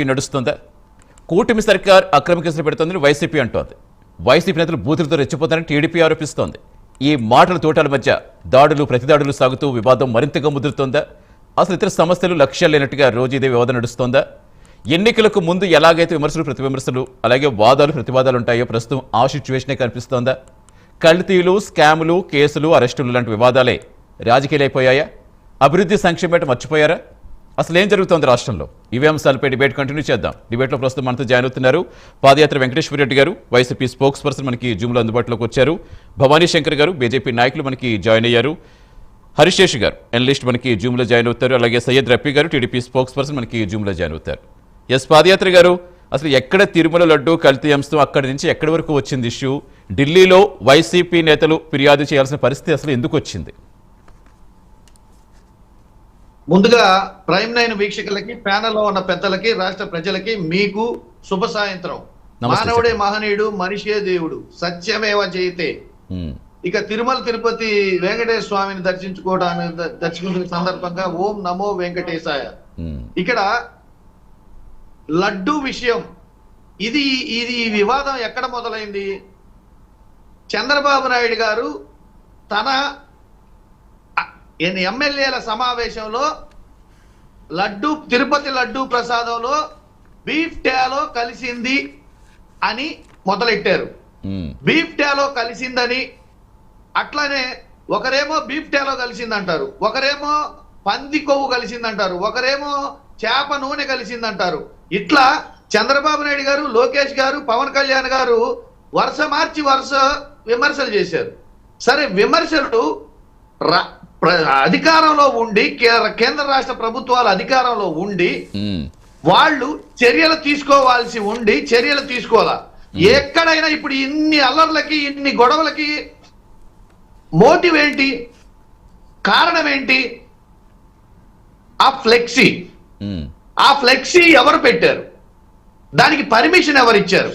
నడుస్తుందా? కూటమి సర్కార్ అక్రమ కేసులు పెడుతోందని వైసీపీ అంటోంది. వైసీపీ నేతలు బూతులతో రెచ్చిపోతారని టీడీపీ ఆరోపిస్తోంది. ఈ మాటల తోటాల మధ్య దాడులు ప్రతిదాడులు సాగుతూ వివాదం మరింతగా ముదురుతోందా? అసలు ఇతర సమస్యలు లక్ష్యాలు లేనట్టుగా రోజు ఇదే వివాదం నడుస్తోందా? ఎన్నికలకు ముందు ఎలాగైతే విమర్శలు ప్రతి విమర్శలు అలాగే వాదాలు ప్రతివాదాలు ఉంటాయో ప్రస్తుతం ఆ సిచ్యువేషనే కనిపిస్తోందా? కల్తీలు, స్కాములు, కేసులు, అరెస్టులు లాంటి వివాదాలే రాజకీయాలైపోయాయా? అభివృద్ధి సంక్షేమం మర్చిపోయారా? అసలు ఏం జరుగుతోంది రాష్ట్రంలో? ఇవే అంశాలపై డిబేట్ కంటిన్యూ చేద్దాం. డిబేట్లో ప్రస్తుతం మనతో జాయిన్ అవుతున్నారు పాదయాత్ర వెంకటేశ్వర రెడ్డి గారు, వైసీపీ స్పోక్స్ పర్సన్ మనకి జూమ్లో అందుబాటులోకి వచ్చారు. భవానీ శంకర్ గారు, బీజేపీ నాయకులు మనకి జాయిన్ అయ్యారు. హరిశేష్ గారు ఎనలిస్ట్ మనకి జూమ్లో జాయిన్ అవుతారు. అలాగే సయ్యద్ రఫీ గారు, టీడీపీ స్పోక్స్ పర్సన్ మనకి జూమ్లో జాయిన్ అవుతారు. ఎస్ పాదయాత్ర గారు, అసలు ఎక్కడ తిరుమల లడ్డు కల్తీ అంశం అక్కడి నుంచి ఎక్కడి వరకు వచ్చింది ఇష్యూ? ఢిల్లీలో వైసీపీ నేతలు ఫిర్యాదు చేయాల్సిన పరిస్థితి అసలు ఎందుకు వచ్చింది? ముందుగా ప్రైమ్ 9 వీక్షకులకి, ప్యానెల్లో ఉన్న పెద్దలకి, రాష్ట్ర ప్రజలకి మీకు శుభ సాయంత్రం. మానవుడే మహనీయుడు, మనిషే దేవుడు, సత్యమేవ జయతే. ఇక తిరుమల తిరుపతి వెంకటేశ్వర స్వామిని దర్శించుకునే సందర్భంగా ఓం నమో వెంకటేశాయ. ఇక్కడ లడ్డు విషయం ఇది ఈ వివాదం ఎక్కడ మొదలైంది? చంద్రబాబు నాయుడు గారు తన ఎమ్మెల్యేల సమావేశంలో తిరుపతి లడ్డు ప్రసాదంలో బీఫ్ టాలో కలిసింది అని మొదలెట్టారు. బీఫ్ టాలో కలిసిందని, అట్లానే ఒకరేమో బీఫ్ టాలో కలిసిందంటారు, ఒకరేమో పంది కొవ్వు కలిసిందంటారు, ఒకరేమో చేప నూనె కలిసిందంటారు. ఇట్లా చంద్రబాబు నాయుడు గారు, లోకేష్ గారు, పవన్ కళ్యాణ్ గారు వరుస మార్చి విమర్శలు చేశారు. సరే, విమర్శలు అధికారంలో ఉండి, కేంద్ర రాష్ట్ర ప్రభుత్వాలు అధికారంలో ఉండి వాళ్ళు చర్యలు తీసుకోవాల్సి ఉండి చర్యలు తీసుకోవాలా? ఎక్కడైనా ఇప్పుడు ఇన్ని అల్లర్లకి, ఇన్ని గొడవలకి మోటివ్ ఏంటి? కారణం ఏంటి? ఆ ఫ్లెక్సీ. ఆ ఫ్లెక్సీ ఎవరు పెట్టారు? దానికి పర్మిషన్ ఎవరిచ్చారు?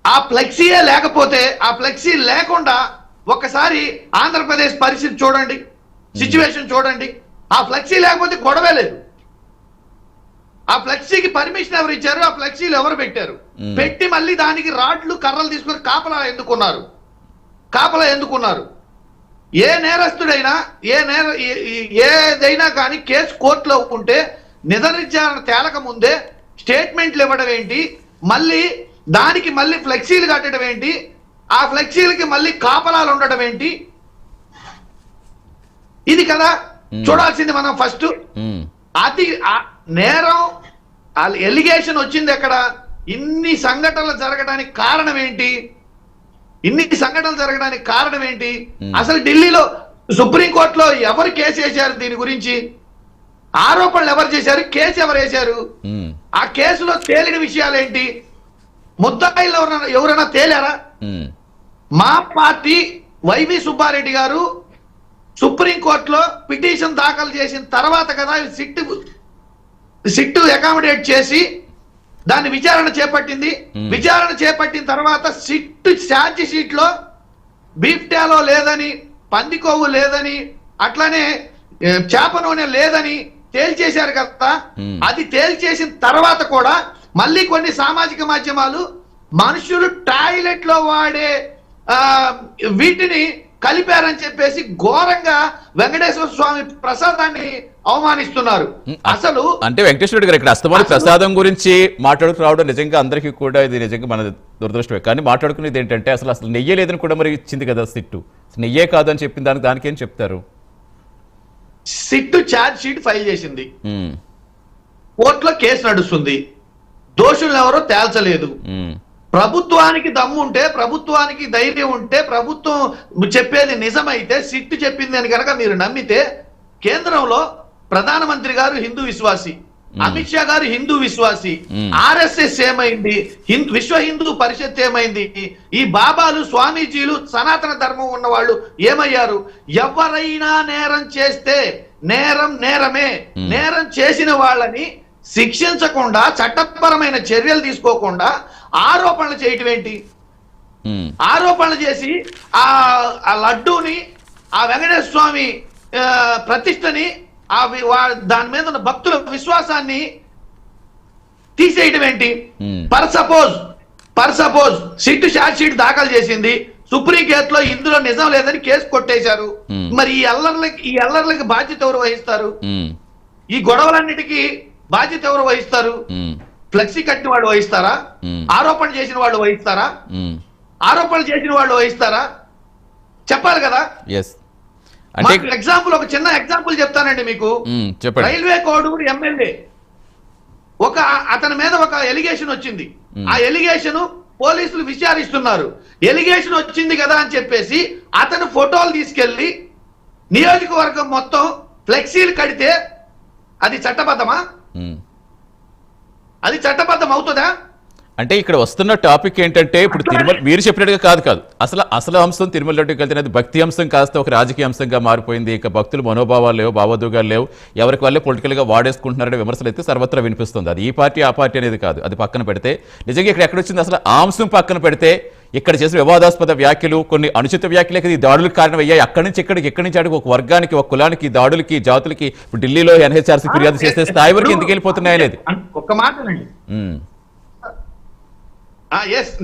ఆ ఫ్లెక్సీయే లేకపోతే, ఆ ఫ్లెక్సీ లేకుండా ఒక్కసారి ఆంధ్రప్రదేశ్ పరిస్థితి చూడండి, సిచ్యువేషన్ చూడండి. ఆ ఫ్లెక్సీ లేకపోతే గొడవే లేదు. ఆ ఫ్లెక్సీకి పర్మిషన్ ఎవరు ఇచ్చారు? ఆ ఫ్లెక్సీలు ఎవరు పెట్టారు? పెట్టి మళ్ళీ దానికి రాడ్లు, కర్రలు తీసుకొని కాపలా ఎందుకున్నారు? ఏ నేరస్తుడైనా, ఏదైనా కానీ కేసు కోర్టులో ఉంటే నిజ నిర్ధారణ తేలక ముందే స్టేట్మెంట్లు ఇవ్వడం ఏంటి? దానికి మళ్ళీ ఫ్లెక్సీలు కట్టడం ఏంటి? ఆ ఫ్లెక్సీలకి మళ్ళీ కాపలాలు ఉండడం ఏంటి? ఇది కదా చూడాల్సింది మనం ఫస్ట్. అది నేరం ఎలిగేషన్ వచ్చింది ఎక్కడ? ఇన్ని సంఘటనలు జరగడానికి కారణం ఏంటి? అసలు ఢిల్లీలో సుప్రీంకోర్టులో ఎవరు కేసు వేశారు? దీని గురించి ఆరోపణలు ఎవరు చేశారు? కేసు ఎవరు వేశారు? ఆ కేసులో తేలిన విషయాలేంటి? ముద్దాయిలు ఎవరైనా తేలారా? మా పార్టీ వైవి సుబ్బారెడ్డి గారు సుప్రీంకోర్టులో పిటిషన్ దాఖలు చేసిన తర్వాత కదా సిట్టు అకామిడేట్ చేసి దాన్ని విచారణ చేపట్టింది. విచారణ చేపట్టిన తర్వాత సిట్టు ఛార్జ్ షీట్ లో బీఫ్ టాలో లేదని, పంది కొవ్వు లేదని, అట్లానే చేప నూనె లేదని తేల్చేశారు కదా. అది తేల్చేసిన తర్వాత కూడా మళ్ళీ కొన్ని సామాజిక మాధ్యమాలు మనుషులు టాయిలెట్ లో వాడే వీటిని కలిపారని చెప్పేసి ఘోరంగా వెంకటేశ్వర స్వామి ప్రసాదాన్ని అవమానిస్తున్నారు. అసలు అంటే వెంకటేశ్వర రెడ్డి గారు ఇక్కడ అస్తమాన ప్రసాదం గురించి మాట్లాడుతూ రావడం నిజంగా అందరికీ కూడా ఇది నిజంగా మన దురదృష్టమే. కానీ మాట్లాడుకునేది ఏంటంటే అసలు నెయ్యే లేదని కూడా మరి ఇచ్చింది కదా సిట్టు. నెయ్యే కాదు అని చెప్పిన దానికి ఏం చెప్తారు? సిట్టు ఛార్జ్ షీట్ ఫైల్ చేసింది, కోర్టులో కేసు నడుస్తుంది, దోషులు ఎవరో తేల్చలేదు. ప్రభుత్వానికి దమ్ము ఉంటే, ప్రభుత్వానికి ధైర్యం ఉంటే, ప్రభుత్వం చెప్పేది నిజమైతే, సిట్టు చెప్పింది అని కనుక మీరు నమ్మితే, కేంద్రంలో ప్రధానమంత్రి గారు హిందూ విశ్వాసి, అమిత్ షా గారు హిందూ విశ్వాసి, ఆర్ఎస్ఎస్ ఏమైంది, విశ్వ హిందూ పరిషత్ ఏమైంది, ఈ బాబాలు, స్వామీజీలు, సనాతన ధర్మం ఉన్న వాళ్ళు ఏమయ్యారు? ఎవరైనా నేరం చేస్తే నేరమే. నేరం చేసిన వాళ్ళని శిక్షించకుండా, చట్టపరమైన చర్యలు తీసుకోకుండా ఆరోపణలు చేయటం ఏంటి? ఆరోపణలు చేసి ఆ లడ్డూని, ఆ వెంకటేశ్వర స్వామి ప్రతిష్టని దాని మీద ఉన్న భక్తుల విశ్వాసాన్ని తీసేయడం ఏంటి? Hmm. Per suppose SIT charge sheet దాఖలు చేసింది, సుప్రీం కోర్టులో ఇందులో నిజం లేదని కేసు కొట్టేశారు. మరి ఈ అల్లర్లకి బాధ్యత ఎవరు వహిస్తారు? ఈ గొడవలన్నిటికీ బాధ్యత ఎవరు వహిస్తారు? ఫ్లెక్సీ కట్టిన వాళ్ళు వహిస్తారా? ఆరోపణ చేసిన వాళ్ళు వహిస్తారా? ఆరోపణలు చేసిన వాళ్ళు వహిస్తారా? చెప్పాలి కదా. ఎగ్జాంపుల్, ఒక చిన్న ఎగ్జాంపుల్ చెప్తానండి మీకు. రైల్వే కోడూరు ఎమ్మెల్యే అతని మీద ఒక ఎలిగేషన్ వచ్చింది. ఆ ఎలిగేషన్ పోలీసులు విచారిస్తున్నారు. ఎలిగేషన్ వచ్చింది కదా అని చెప్పేసి అతను ఫోటోలు తీసుకెళ్లి నియోజకవర్గం మొత్తం ఫ్లెక్సీలు కడితే అది చట్టబద్ధమా? అది చట్టబద్ధం అవుతుందా? అంటే ఇక్కడ వస్తున్న టాపిక్ ఏంటంటే, ఇప్పుడు తిరుమల మీరు చెప్పినట్టుగా కాదు అసలు అంశం తిరుమల లడ్డుకి వెళ్తున్నది భక్తి అంశం కాస్త ఒక రాజకీయ అంశంగా మారిపోయింది. ఇక భక్తులు మనోభావాలు లేవు, భావోద్వేగాలు లేవు, ఎవరికి వాళ్ళే పొలిటికల్ గా వాడేసుకుంటున్నారనే విమర్శలు అయితే సర్వత్రా వినిపిస్తుంది. అది ఈ పార్టీ ఆ పార్టీ అనేది కాదు, అది పక్కన పెడితే నిజంగా ఇక్కడ ఎక్కడొచ్చింది అసలు ఆ అంశం పక్కన పెడితే ఇక్కడ చేసిన వివాదాస్పద వ్యాఖ్యలు, కొన్ని అనుచిత వ్యాఖ్యలకి ఈ దాడులకు కారణమయ్యాయి. అక్కడి నుంచి ఎక్కడి నుంచి అడుగు ఒక వర్గానికి, ఒక కులానికి, దాడులకి, జాతులకి ఢిల్లీలో ఎన్హెచ్ఆర్సీ ఫిర్యాదు చేసే స్థాయి వరకు ఎందుకు వెళ్ళిపోతున్నాయి అనేది ఒక్క మాటనండి.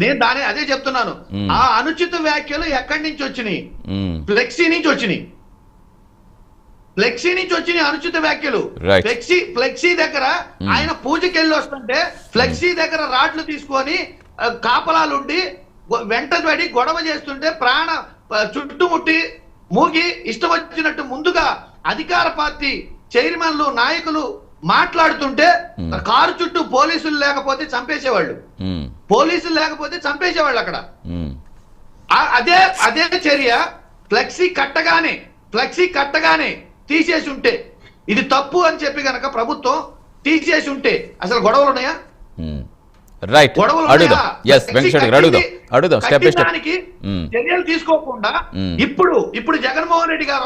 నేను అదే చెప్తున్నాను. ఆ అనుచిత వ్యాఖ్యలు ఎక్కడి నుంచి వచ్చినాయి? ఫ్లెక్సీ నుంచి వచ్చినాయి. అనుచిత వ్యాఖ్యలు. ఫ్లెక్సీ దగ్గర ఆయన పూజకి వెళ్ళి వస్తుంటే ఫ్లెక్సీ దగ్గర రాడ్లు తీసుకొని కాపలాలుండి వెంటబడి గొడవ చేస్తుంటే చుట్టుముట్టి మూగి ఇష్టం వచ్చినట్టు ముందుగా అధికార పార్టీ చైర్మన్లు, నాయకులు మాట్లాడుతుంటే కారు చుట్టూ పోలీసులు లేకపోతే చంపేసేవాళ్ళు. అక్కడ అదే చర్య ఫ్లెక్సీ కట్టగానే తీసేసి ఉంటే, ఇది తప్పు అని చెప్పి గనక ప్రభుత్వం తీసేసి ఉంటే అసలు గొడవలు ఉన్నాయా? చర్యలు తీసుకోకుండా ఇప్పుడు జగన్మోహన్ రెడ్డి గారు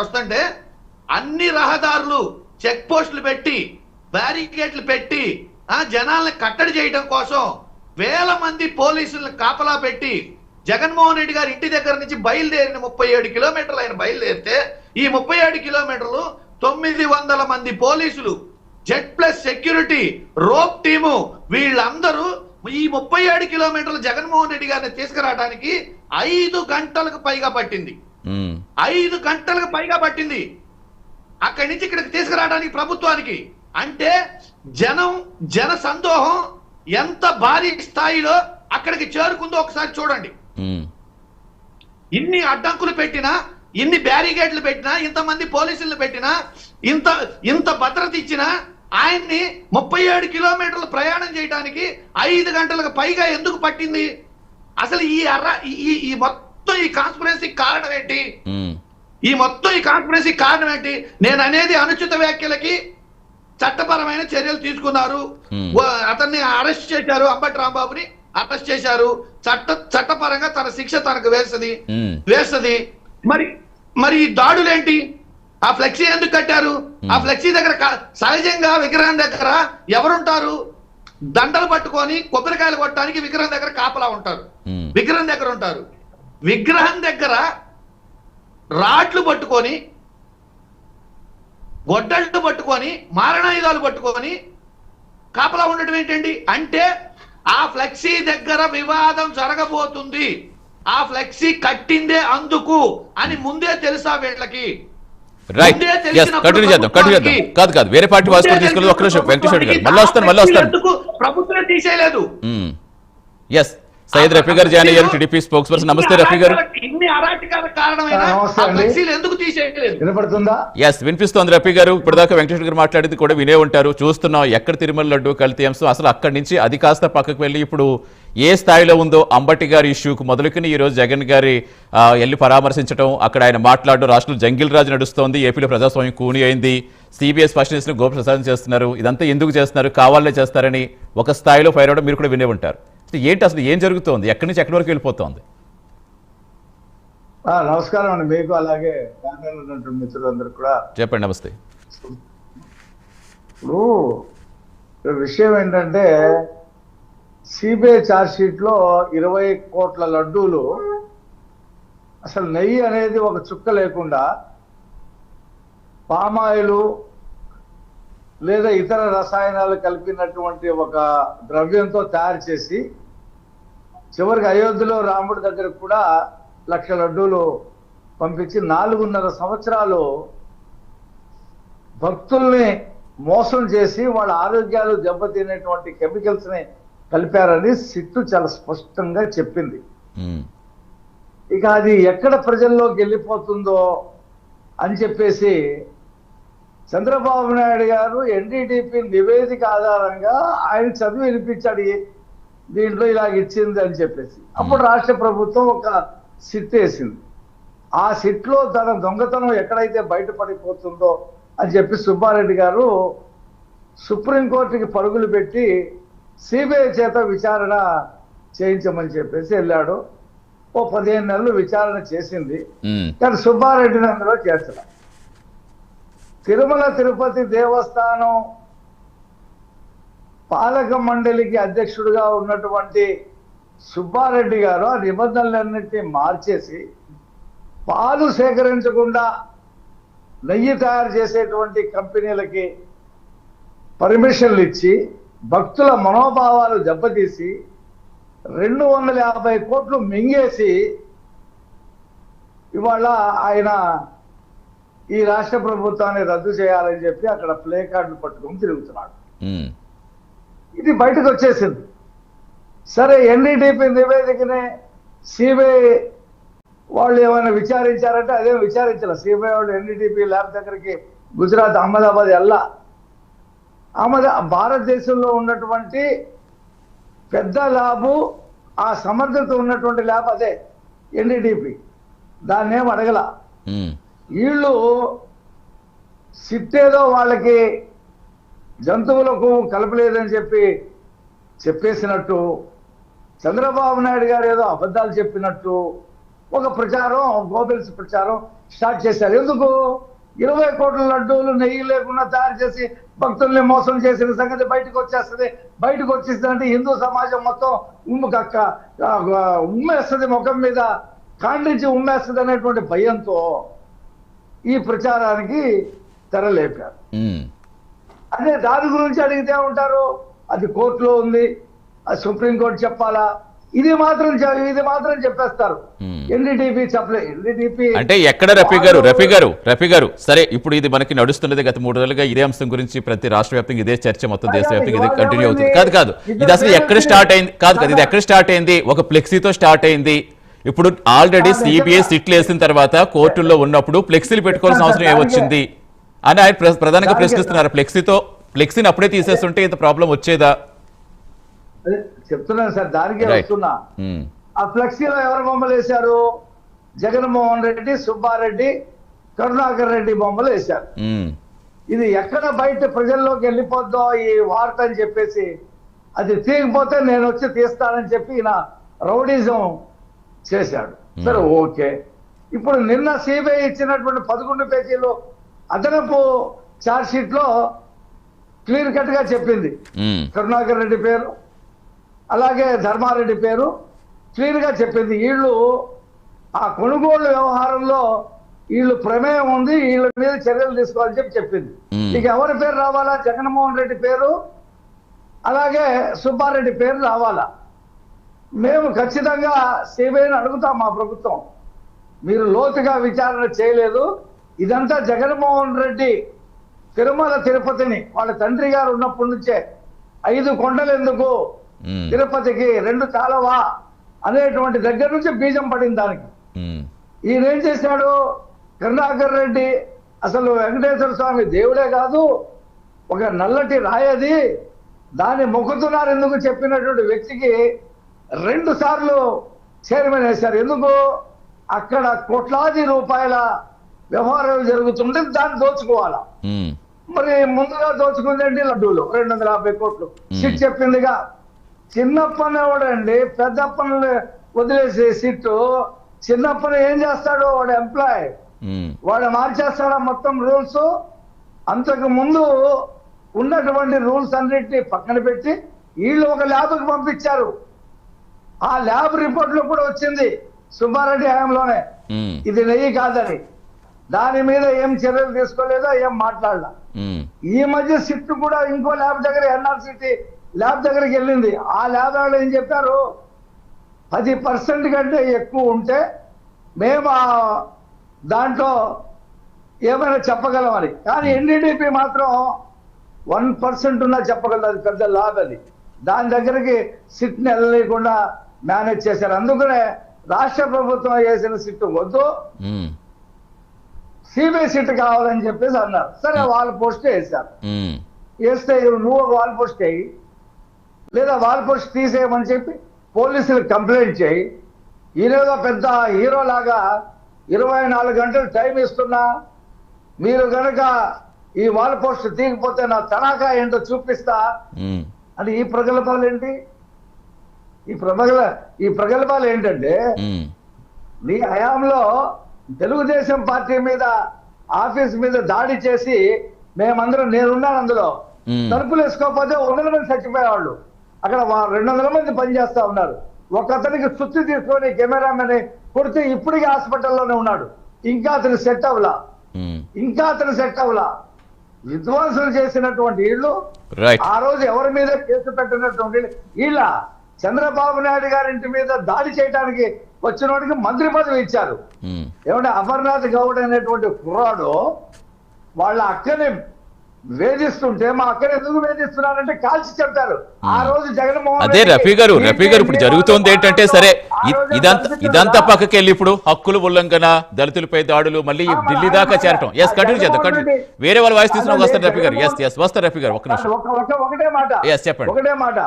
వస్తుంటే అన్ని రహదారులు చెక్ పోస్టులు పెట్టి, బ్యారికేడ్లు పెట్టి, జనాల్ని కట్టడి చేయడం కోసం వేల మంది పోలీసులను కాపలా పెట్టి జగన్మోహన్ రెడ్డి గారి ఇంటి దగ్గర నుంచి బయలుదేరిన 37 కిలోమీటర్లు ఆయన బయలుదేరితే ఈ 37 కిలోమీటర్లు 900 మంది పోలీసులు, Z+ సెక్యూరిటీ, రోప్ టీము, వీళ్ళందరూ ఈ 37 కిలోమీటర్లు జగన్మోహన్ రెడ్డి గారిని తీసుకురావడానికి 5 గంటలకు పైగా పట్టింది. 5 గంటలకు పైగా పట్టింది అక్కడి నుంచి ఇక్కడికి తీసుకురావడానికి ప్రభుత్వానికి. అంటే జన సందోహం ఎంత భారీ స్థాయిలో అక్కడికి చేరుకుందో ఒకసారి చూడండి. ఇన్ని అడ్డంకులు పెట్టినా, ఇన్ని బ్యారికేడ్లు పెట్టినా, ఇంతమంది పోలీసులను పెట్టినా, ఇంత భద్రత ఇచ్చినా ఆయన్ని 37 కిలోమీటర్లు ప్రయాణం చేయడానికి 5 గంటలకు పైగా ఎందుకు పట్టింది? అసలు ఈ మొత్తం ఈ కాన్స్పిరసీకి కారణం ఏంటి? నేను అనేది అనుచిత వ్యాఖ్యలకి చట్టపరమైన చర్యలు తీసుకున్నారు. అతన్ని అరెస్ట్ చేశారు, అంబటి రాంబాబుని అరెస్ట్ చేశారు. చట్టపరంగా తన శిక్ష తనకు వేస్తుంది. మరి ఈ దాడులేంటి? ఆ ఫ్లెక్సీ ఎందుకు కట్టారు? ఆ ఫ్లెక్సీ దగ్గర సహజంగా విగ్రహం దగ్గర ఎవరుంటారు? దండలు పట్టుకొని కొబ్బరికాయలు కొట్టడానికి విగ్రహం దగ్గర కాపలా ఉంటారు. విగ్రహం దగ్గర రాడ్లు పట్టుకొని, గొడ్డళ్ళు పట్టుకొని, మారణాయుధాలు పట్టుకొని కాపలా ఉండటం ఏంటండి? అంటే ఆ ఫ్లెక్సీ దగ్గర వివాదం జరగబోతుంది, ఆ ఫ్లెక్సీ కట్టిందే అందుకు అని ముందే తెలుసా వీళ్ళకి? వేరే పార్టీ ప్రభుత్వం తీసేయలేదు. సయ్యద్ రఫీ గారు జాయిన్ అయ్యారు, టీడీపీ స్పోక్స్ పర్సన్. నమస్తే రఫీ గారు. ఇన్ని అరాచకాల కారణమైన ఎందుకు తీసేయలేదు? వినిపిస్తోంది రఫీ గారు. ఇప్పటిదాకా వెంకటేశ్వర గారు మాట్లాడింది కూడా వినే ఉంటారు, చూస్తున్నాం. ఎక్కడ తిరుమల లడ్డు కల్తీ అంశం అసలు అక్కడి నుంచి అది కాస్త పక్కకు వెళ్ళి ఇప్పుడు ఏ స్థాయిలో ఉందో అంబటి గారి ఇష్యూకు మొదలుకొని ఈ రోజు జగన్ గారి వెళ్ళి పరామర్శించడం, అక్కడ ఆయన మాట్లాడడం, రాష్ట్రంలో జంగిల్ రాజు నడుస్తోంది, ఏపీలో ప్రజాస్వామ్యం కూని అయింది, సిబిఎస్ ఫస్ట్ న్యూస్ను గోప్రసాదం చేస్తున్నారు, ఇదంతా ఎందుకు చేస్తున్నారు, కావాలనే చేస్తారని ఒక స్థాయిలో ఫైర్ అవడం మీరు కూడా వినే ఉంటారు. ఏంటి అసలు ఏం జరుగుతోంది, ఎక్కడి నుంచి ఎక్కడి వరకు వెళ్ళిపోతోంది? నమస్కారం అండి మీకు, అలాగే మిత్రులందరూ కూడా చెప్పండి. నమస్తే. ఇప్పుడు విషయం ఏంటంటే సిబిఐ ఛార్జ్ షీట్ లో 20 కోట్ల లడ్డూలు, అసలు నెయ్యి అనేది ఒక చుక్క లేకుండా పామాయిలు లేదా ఇతర రసాయనాలు కలిపినటువంటి ఒక ద్రవ్యంతో తయారు చేసి చివరికి అయోధ్యలో రాముడి దగ్గర కూడా 1,00,000 లడ్డూలు పంపించి 4.5 సంవత్సరాలు భక్తుల్ని మోసం చేసి వాళ్ళ ఆరోగ్యాలు దెబ్బతినేటువంటి కెమికల్స్ ని కలిపారని సిట్టు చాలా స్పష్టంగా చెప్పింది. ఇక అది ఎక్కడ ప్రజల్లోకి వెళ్ళిపోతుందో అని చెప్పేసి చంద్రబాబు నాయుడు గారు ఎన్డీటీపీ నివేదిక ఆధారంగా ఆయన చదివి వినిపించాడు దీంట్లో ఇలాగ ఇచ్చింది అని చెప్పేసి. అప్పుడు రాష్ట్ర ప్రభుత్వం ఒక సిట్ వేసింది. ఆ సిట్లో తన దొంగతనం ఎక్కడైతే బయటపడిపోతుందో అని చెప్పి సుబ్బారెడ్డి గారు సుప్రీంకోర్టుకి పరుగులు పెట్టి సిబిఐ చేత విచారణ చేయించమని చెప్పేసి వెళ్ళాడు. ఓ 15 నెలలు విచారణ చేసింది, కానీ సుబ్బారెడ్డిని అందులో చేర్చడం. తిరుమల తిరుపతి దేవస్థానం పాలక మండలికి అధ్యక్షుడిగా ఉన్నటువంటి సుబ్బారెడ్డి గారు ఆ నిబంధనలన్నింటినీ మార్చేసి పాలు సేకరించకుండా నెయ్యి తయారు చేసేటువంటి కంపెనీలకి పర్మిషన్లు ఇచ్చి భక్తుల మనోభావాలు దెబ్బతీసి 250 కోట్లు మింగేసి ఇవాళ ఆయన ఈ రాష్ట్ర ప్రభుత్వాన్ని రద్దు చేయాలని చెప్పి అక్కడ ప్లే కార్డులు పట్టుకొని తిరుగుతున్నాడు. ఇది బయటకు వచ్చేసింది. సరే, ఎన్డీటీపీ నివేదికనే సిబిఐ వాళ్ళు ఏమైనా విచారించారంటే అదేం విచారించాల. సిబిఐ వాళ్ళు ఎన్డీటీపీ ల్యాబ్ దగ్గరికి గుజరాత్ అహ్మదాబాద్ భారతదేశంలో ఉన్నటువంటి పెద్ద ల్యాబు, ఆ సమర్థత ఉన్నటువంటి ల్యాబ్ అదే ఎన్డీటీపీ. దాన్ని ఏం అడగల. వీళ్ళు సిట్టేదో వాళ్ళకి జంతువులకు కలపలేదని చెప్పేసినట్టు, చంద్రబాబు నాయుడు గారు ఏదో అబద్ధాలు చెప్పినట్టు ఒక ప్రచారం, గోబెల్స్ ప్రచారం స్టార్ట్ చేశారు. ఎందుకు? 20 కోట్ల లడ్డూలు నెయ్యి లేకుండా తయారు చేసి భక్తుల్ని మోసం చేసిన సంగతి బయటకు వచ్చేస్తుంది. బయటకు వచ్చేస్తుందంటే హిందూ సమాజం మొత్తం ఉమ్మేస్తుంది, ముఖం మీద ఖండించి ఉమ్మేస్తుంది అనేటువంటి భయంతో ఈ ప్రచారానికి తెరలేపారు. అదే దాని గురించి అడిగితే ఉంటారు అది కోర్టులో ఉంది, అది సుప్రీంకోర్టు చెప్పాలా, ఇది మాత్రం చెప్పేస్తారు. ఎన్డీటీపీ చెప్పలేదు. ఎన్డీటీపీ అంటే ఎక్కడ రఫీ గారు సరే, ఇప్పుడు ఇది మనకి నడుస్తున్నది. గత 3 రోజులుగా ఇదే అంశం గురించి ప్రతి రాష్ట్ర వ్యాప్తంగా ఇదే చర్చ, మొత్తం దేశవ్యాప్తంగా ఇదే కంటిన్యూ అవుతుంది. కాదు ఇది అసలు ఎక్కడ స్టార్ట్ అయింది? ఇది ఎక్కడ స్టార్ట్ అయింది? ఒక ఫ్లెక్సీతో స్టార్ట్ అయింది. ఇప్పుడు ఆల్రెడీ సిబిఐ సిట్లు వేసిన తర్వాత కోర్టుల్లో ఉన్నప్పుడు ఫ్లెక్సీలు పెట్టుకోవాల్సిన అవసరం ఏమొచ్చింది అని ఆయన ప్రధానంగా ప్రశ్నిస్తున్నారు. ఫ్లెక్సీని అప్పుడే తీసేస్తుంటే ఇంత ప్రాబ్లం వచ్చేదా? చెప్తున్నాను సార్, దానికే వస్తున్నా. ఆ ఫ్లెక్సీలో ఎవరు బొమ్మలు వేశారు? జగన్మోహన్ రెడ్డి, సుబ్బారెడ్డి, కరుణాకర్ రెడ్డి బొమ్మలు వేశారు. ఇది ఎక్కడ బయట ప్రజల్లోకి వెళ్ళిపోద్దో ఈ వార్త అని చెప్పేసి, అది తీయకపోతే నేను వచ్చి తీస్తానని చెప్పి ఈయన రౌడీజం చేశాడు. సరే, ఓకే. ఇప్పుడు నిన్న సిబిఐ ఇచ్చినటువంటి 11 పేజీలు అదనపు ఛార్జ్ షీట్ లో క్లియర్ కట్ గా చెప్పింది. కరుణాకర్ రెడ్డి పేరు, అలాగే ధర్మారెడ్డి పేరు క్లియర్ గా చెప్పింది. వీళ్ళు ఆ కొనుగోలు వ్యవహారంలో వీళ్ళు ప్రమేయం ఉంది, వీళ్ళ మీద చర్యలు తీసుకోవాలని చెప్పింది. ఇక ఎవరి పేరు రావాలా? జగన్మోహన్ రెడ్డి పేరు, అలాగే సుబ్బారెడ్డి పేరు రావాలా? మేము ఖచ్చితంగా సిబిఐని అడుగుతాం. మా ప్రభుత్వం మీరు లోతుగా విచారణ చేయలేదు, ఇదంతా జగన్మోహన్ రెడ్డి తిరుమల తిరుపతిని వాళ్ళ తండ్రి గారు ఉన్నప్పటి నుంచే 5 కొండలు ఎందుకు తిరుపతికి 2 చాలవా అనేటువంటి దగ్గర నుంచి బీజం పడింది దానికి. ఈయన ఏం చేశాడు? కరుణాకర్ రెడ్డి అసలు వెంకటేశ్వర స్వామి దేవుడే కాదు, ఒక నల్లటి రాయది, దాన్ని మొక్కుతున్నారు ఎందుకు చెప్పినటువంటి వ్యక్తికి 2 సార్లు చైర్మన్ వేశారు. ఎందుకు? అక్కడ కోట్లాది రూపాయల వ్యవహారాలు జరుగుతుంటే దాన్ని దోచుకోవాలా. మరి ముందుగా దోచుకుందండి లడ్డూలు 250 కోట్లు. సిట్ చెప్పిందిగా. చిన్నప్పని వాడండి పెద్దప్పని వదిలేసి సిట్టు చిన్నప్పని ఏం చేస్తాడు? వాడు ఎంప్లాయ్, వాడు మార్చేస్తాడా మొత్తం రూల్స్? అంతకు ముందు ఉన్నటువంటి రూల్స్ అన్నిటినీ పక్కన పెట్టి వీళ్ళు ఒక ల్యాబ్కి పంపించారు. ఆ ల్యాబ్ రిపోర్ట్ లో కూడా వచ్చింది సుబ్బారెడ్డి హయాంలోనే ఇది నెయ్యి కాదని. దాని మీద ఏం చర్యలు తీసుకోలేదో ఏం మాట్లాడలా. ఈ మధ్య సిట్ కూడా ఇంకో ల్యాబ్ దగ్గర ఎన్ఆర్సిటీ ల్యాబ్ దగ్గరికి వెళ్ళింది. ఆ ల్యాబ్ వాళ్ళు ఏం చెప్పారు, 10% కంటే ఎక్కువ ఉంటే మేము దాంట్లో ఏమైనా చెప్పగలమని. కానీ ఎన్డీడీపీ మాత్రం 1% ఉన్నా చెప్పగలదు. అది పెద్ద ల్యాబ్ అది. దాని దగ్గరికి సిట్ని వెళ్ళలేకుండా మేనేజ్ చేశారు. అందుకనే రాష్ట్ర ప్రభుత్వం వేసిన సిట్ వద్దు, సిబిఐ సిట్ కావాలని చెప్పేసి అన్నారు. సరే వాళ్ళ పోస్ట్ వేశారు. వేస్తే నువ్వు వాళ్ళ పోస్ట్ వేయి, లేదా వాళ్ళ పోస్ట్ తీసేయమని చెప్పి పోలీసులకు కంప్లైంట్ చేయి. ఈయనేదో పెద్ద హీరో లాగా 24 గంటలు టైం ఇస్తున్నా, మీరు కనుక ఈ వాల్ పోస్ట్ తీయకపోతే నా తనాకా ఏంటో చూపిస్తా అని ఈ ప్రగల్భాలు ఏంటి? ఈ ప్రగల్భాలు ఏంటంటే, నీ హయాంలో తెలుగుదేశం పార్టీ మీద ఆఫీస్ మీద దాడి చేసి మేమందరం, నేనున్నాను అందులో, తలుపులు వేసుకోకపోతే 100 మంది చచ్చిపోయేవాళ్ళు. అక్కడ 200 మంది పనిచేస్తా ఉన్నారు. ఒక అతనికి సుత్తి తీసుకొని కెమెరామెన్ కొడితే ఇప్పటికీ హాస్పిటల్లోనే ఉన్నాడు. ఇంకా అతను సెట్ అవ్వలా. విధ్వంసులు చేసినటువంటి వీళ్ళు ఆ రోజు ఎవరి మీద కేసు పెట్టినటువంటి వీళ్ళ చంద్రబాబు నాయుడు గారింటి మీద దాడి చేయడానికి వచ్చినోడికి మంత్రి పదవి ఇచ్చారు. ఏమంటే అమర్నాథ్ గౌడ్ అనేటువంటి కుర్రాడు వాళ్ళ అక్కని వేధిస్తుంటే, మా అక్కని ఎందుకు వేధిస్తున్నారంటే కాల్చి చెప్తారు. ఆ రోజు జగన్మోహన్ అదే రఫీ గారు ఇప్పుడు జరుగుతోంది ఏంటంటే, సరే ఇదంతా పక్కకి వెళ్ళి ఇప్పుడు హక్కుల ఉల్లంఘన, దళితులపై దాడులు, మళ్ళీ ఢిల్లీ దాకా చేరటం. ఎస్, కంటిన్యూ చేద్దాం. వేరే వాళ్ళ వాయిస్ తీసుకుని వస్తారు రఫీ గారు. ఎస్ వస్తారు రఫీ గారు. ఒక్క నిమిషం. చెప్పండి. ఒకటే మాట,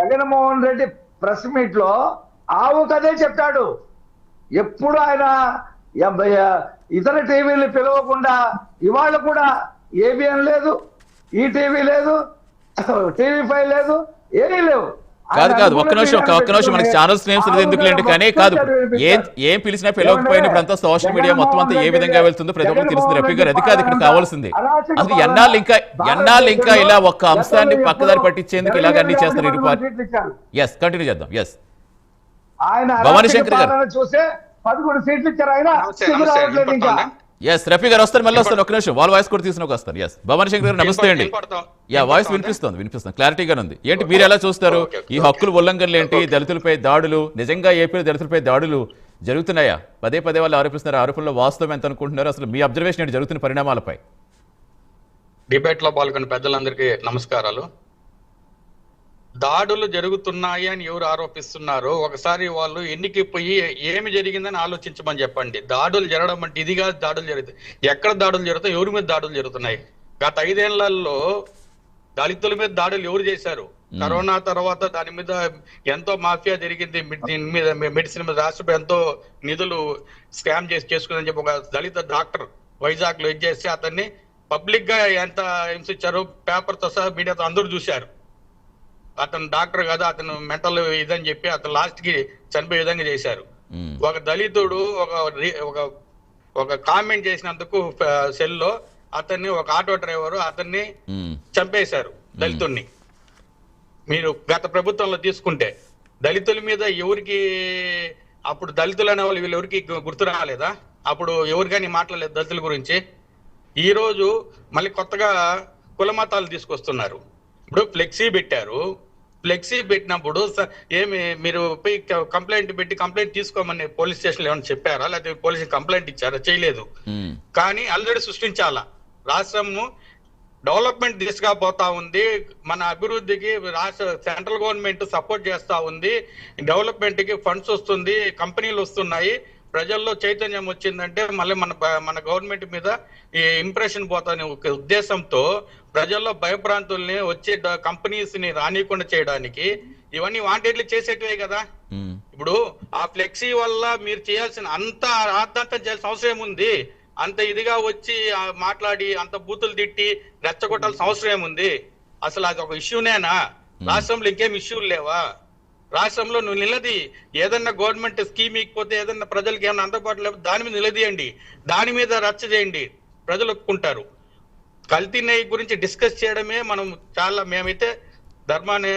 జగన్మోహన్ రెడ్డి ప్రెస్ మీట్ లో ఆవు కదే చెప్తాడు. ఎప్పుడు ఆయన ఇతర టీవీలు పిలవకుండా, ఇవాళ కూడా ఏబిఎన్ లేదు, ఈటీవీ లేదు, టీవీ5 లేదు, ఏమీ లేవు. కాదు ఒక్క నిమిషం మనకి ఛానల్స్ నేమ్స్ ఎందుకు లేండి, కానీ కాదు ఏం పిలిచినా పిలవకపోయినా ఇప్పుడు అంతా సోషల్ మీడియా మొత్తం అంతా ఏ విధంగా వెళ్తుందో ప్రతి ఒక్కరు తెలుస్తుంది రఫీ గారు. అది కాదు ఇక్కడ కావాల్సింది. అసలు ఎన్నాళ్ళు ఇంకా ఇలా ఒక్క అంశాన్ని పక్కదారి పట్టించేందుకు ఇలాగ అన్ని చేస్తారు ఇరు పార్టీ. ఎస్, కంటిన్యూ చేద్దాం. ఎస్, భవానీ శంకర్ గారు చూస్తే 11 సీట్లు ఇచ్చారు. ఆయన ఎస్, రఫీ గారు వస్తారు, మళ్ళీ వస్తారు. ఒక నిమిషం, వాళ్ళ వాయిస్ కూడా తీసుకుని వస్తారు. ఎస్, భవానీ శంకర్ గారు నమస్తే అండి. వాయిస్ వినిపిస్తుంది, క్లారిటీగా ఉంది. ఏంటి మీరు ఎలా చూస్తారు ఈ హక్కుల ఉల్లంఘనలు ఏంటి, దళితులపై దాడులు? నిజంగా ఏపీలో దళితులపై దాడులు జరుగుతున్నాయా? పదే వాళ్ళు ఆరోపిస్తున్నారు. ఆరోపణలో వాస్తవం ఎంత అనుకుంటున్నారు? అసలు మీ అబ్జర్వేషన్ ఏంటి జరుగుతున్న పరిణామాలపై? డిబేట్ లో పాల్గొన్న పెద్దలందరికీ నమస్కారాలు. దాడులు జరుగుతున్నాయి అని ఎవరు ఆరోపిస్తున్నారో ఒకసారి వాళ్ళు ఎన్నికి పోయి ఏమి జరిగిందని ఆలోచించమని చెప్పండి. దాడులు జరగడం అంటే ఇదిగా దాడులు జరుగుతాయి. ఎక్కడ దాడులు జరుగుతాయి, ఎవరి మీద దాడులు జరుగుతున్నాయి? గత 5 ఏళ్లలో దళితుల మీద దాడులు ఎవరు చేశారు? కరోనా తర్వాత దాని మీద ఎంతో మాఫియా జరిగింది. దీని మీద మెడిసిన్ మీద రాష్ట్రం ఎంతో నిధులు స్కామ్ చేసుకుందని చెప్పి ఒక దళిత డాక్టర్ వైజాగ్ లో ఇది చేసి అతన్ని పబ్లిక్ గా ఎంత హింసించారు, పేపర్ తో సహా మీడియాతో అందరూ చూశారు. అతను డాక్టర్ కదా, అతను మెంటల్ ఇదని చెప్పి అతను లాస్ట్ కి చనిపోయే విధంగా చేశారు. ఒక దళితుడు ఒక కామెంట్ చేసినందుకు సెల్లో అతన్ని, ఒక ఆటో డ్రైవర్ అతన్ని చంపేశారు, దళితుడిని. మీరు గత ప్రభుత్వంలో తీసుకుంటే దళితుల మీద ఎవరికి, అప్పుడు దళితులు అనే వాళ్ళు వీళ్ళు ఎవరికి గుర్తు రాలేదా? అప్పుడు ఎవరు కానీ మాట్లాడలేదు దళితుల గురించి. ఈ రోజు మళ్ళీ కొత్తగా కుల మతాలు తీసుకొస్తున్నారు. ఇప్పుడు ఫ్లెక్సీ పెట్టారు. ఫ్లెక్సీ పెట్టినప్పుడు ఏమి మీరు పోయి కంప్లైంట్ తీసుకోమని పోలీస్ స్టేషన్ ఏమైనా చెప్పారా? లేకపోతే పోలీసు కంప్లైంట్ ఇచ్చారా? చేయలేదు. కానీ ఆల్రెడీ సృష్టించాలా. రాష్ట్రము డెవలప్మెంట్ దిశగా పోతా ఉంది. మన అభివృద్ధికి రాష్ట్ర సెంట్రల్ గవర్నమెంట్ సపోర్ట్ చేస్తా ఉంది. డెవలప్మెంట్ కి ఫండ్స్ వస్తుంది, కంపెనీలు వస్తున్నాయి, ప్రజల్లో చైతన్యం వచ్చిందంటే మళ్ళీ మన గవర్నమెంట్ మీద ఈ ఇంప్రెషన్ పోతాని ఒక ఉద్దేశంతో ప్రజల్లో భయభ్రాంతుల్ని వచ్చే కంపెనీస్ ని రానియకుండా చేయడానికి ఇవన్నీ వాంటెడ్లు చేసేటివే కదా. ఇప్పుడు ఆ ఫ్లెక్సీ వల్ల మీరు చేయాల్సిన అంత రాద్ధాంతం చేయాల్సిన అవసరం ఉంది. అంత ఇదిగా వచ్చి మాట్లాడి అంత బూతులు తిట్టి రెచ్చగొట్టాల్సిన అవసరం ఏముంది? అసలు అది ఒక ఇష్యూనేనా? రాష్ట్రంలో ఇంకేం ఇష్యూలు లేవా? రాష్ట్రంలో నువ్వు నిలది, ఏదన్నా గవర్నమెంట్ స్కీమ్ ఇకపోతే, ఏదన్నా ప్రజలకు ఏమన్నా అందుబాటులో లేకపోతే దాని మీద నిలదీయండి, దాని మీద రచ్చ చేయండి, ప్రజలు ఒప్పుకుంటారు. కల్తీ నెయ్యి గురించి డిస్కస్ చేయడమే మేమైతే ధర్మాన్ని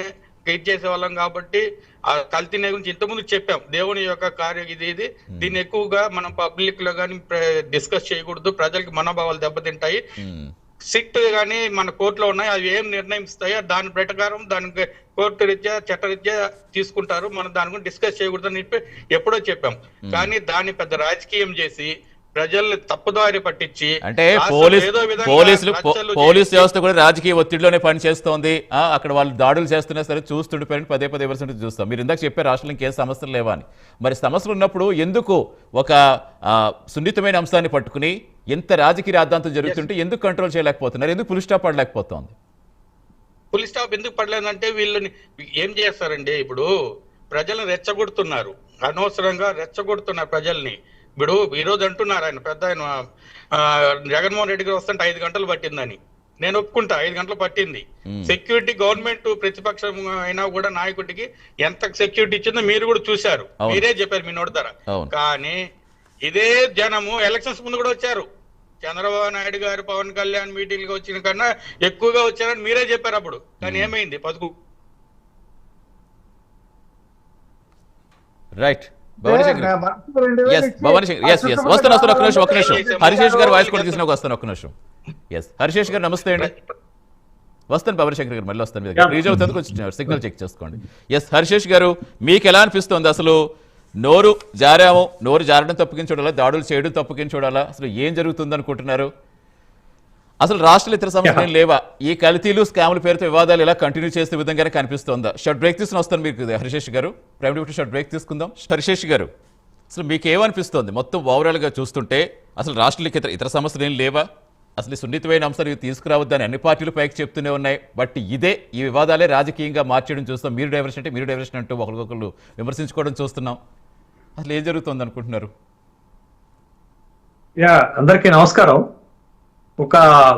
ఇది చేసేవాళ్ళం కాబట్టి ఆ కల్తీ గురించి ఇంతకుముందు చెప్పాం. దేవుని యొక్క కార్యం ఇది దీన్ని ఎక్కువగా మనం పబ్లిక్ లో కానీ డిస్కస్ చేయకూడదు, ప్రజలకి మనోభావాలు దెబ్బతింటాయి. సిట్ కానీ మన కోర్టులో ఉన్నాయి, అవి ఏం నిర్ణయిస్తాయో దాని ప్రకారం దానికి కోర్టు రీత్యా చట్టరీత్యా తీసుకుంటారు, మనం దాని గురించి డిస్కస్ చేయకూడదు అని చెప్పి ఎప్పుడో చెప్పాం. కానీ దాన్ని పెద్ద రాజకీయం చేసి ప్రజల్ని తప్పుదారి పట్టించి, అంటే పోలీస్ వ్యవస్థ కూడా రాజకీయ ఒత్తిడిలోనే పనిచేస్తోంది. అక్కడ వాళ్ళు దాడులు చేస్తున్నా సరే చూస్తుండిపోయిన పదే విమర్శలు చూస్తాం. మీరు ఇందాక చెప్పే రాష్ట్రంలో ఇంకేం సమస్యలు లేవా అని. మరి సమస్యలు ఉన్నప్పుడు ఎందుకు ఒక సున్నితమైన అంశాన్ని పట్టుకుని ఎంత రాజకీయ రాద్ధాంతం జరుగుతుంటే ఎందుకు కంట్రోల్ చేయలేకపోతున్నారు, ఎందుకు ఫుల్ స్టాప్ పడలేకపోతుంది? ఫుల్ స్టాప్ ఎందుకు పడలేదంటే వీళ్ళని ఏం చేస్తారండి, ఇప్పుడు ప్రజలను రెచ్చగొడుతున్నారు, అనవసరంగా రెచ్చగొడుతున్నారు ప్రజల్ని. ఇప్పుడు ఈ రోజు అంటున్నారు ఆయన పెద్ద ఆయన జగన్మోహన్ రెడ్డి గారు వస్తుంటే 5 గంటలు పట్టిందని. నేను ఒప్పుకుంటా, 5 గంటలు పట్టింది. సెక్యూరిటీ గవర్నమెంట్ ప్రతిపక్షం అయినా కూడా నాయకుడికి ఎంత సెక్యూరిటీ ఇచ్చిందో మీరు కూడా చూశారు, మీరే చెప్పారు మీ నోటి ద్వారా. కానీ ఇదే జనము ఎలక్షన్స్ ముందు కూడా వచ్చారు, చంద్రబాబు నాయుడు గారు పవన్ కళ్యాణ్ మీటింగ్కి వచ్చిన కన్నా ఎక్కువగా వచ్చారని మీరే చెప్పారు అప్పుడు. కానీ ఏమైంది? రైట్. హరిశేష్ గారు వాయిస్ కూడా తీసుకుని వస్తాను, ఒక్క నిమిషం. హరిశేష్ గారు నమస్తే అండి. వస్తాను పవనశంకర్ గారు, మళ్ళీ వస్తాను. రీజ్ అవుతుంది, కొంచెం సిగ్నల్ చెక్ చేసుకోండి. హరిశేష్ గారు, మీకు ఎలా అనిపిస్తుంది? అసలు నోరు జారాము, నోరు జారడం తప్పుకిని చూడాలా, దాడులు చేయడం తప్పుకిని చూడాలా, అసలు ఏం జరుగుతుంది అనుకుంటున్నారు? అసలు రాష్ట్రాలు ఇతర సమస్యలు లేవా? ఈ కల్తీలు స్కాముల పేరుతో వివాదాలు ఇలా కంటిన్యూ చేసే విధంగానే కనిపిస్తోందా? షార్ట్ బ్రేక్ తీసుకుని వస్తాను మీకు హరిశేష్ గారు. ప్రైమ్ డిప్యూటీ షార్ట్ బ్రేక్ తీసుకుందాం. హరిశేష్ గారు, అసలు మీకు ఏమనిపిస్తోంది మొత్తం ఓవరాల్గా చూస్తుంటే? అసలు రాష్ట్రాలకి ఇతర సమస్యలు ఏం లేవా? అసలు ఈ సున్నితమైన అంశాలు తీసుకురావద్దని అన్ని పార్టీలు పైకి చెప్తూనే ఉన్నాయి. బట్ ఈ వివాదాలే రాజకీయంగా మార్చడం చూస్తాం. మీరు డైవర్షన్ అంటూ ఒకరికొకరు విమర్శించుకోవడం చూస్తున్నాం. అసలు ఏం జరుగుతుంది అనుకుంటున్నారు? అందరికీ నమస్కారం. ఒక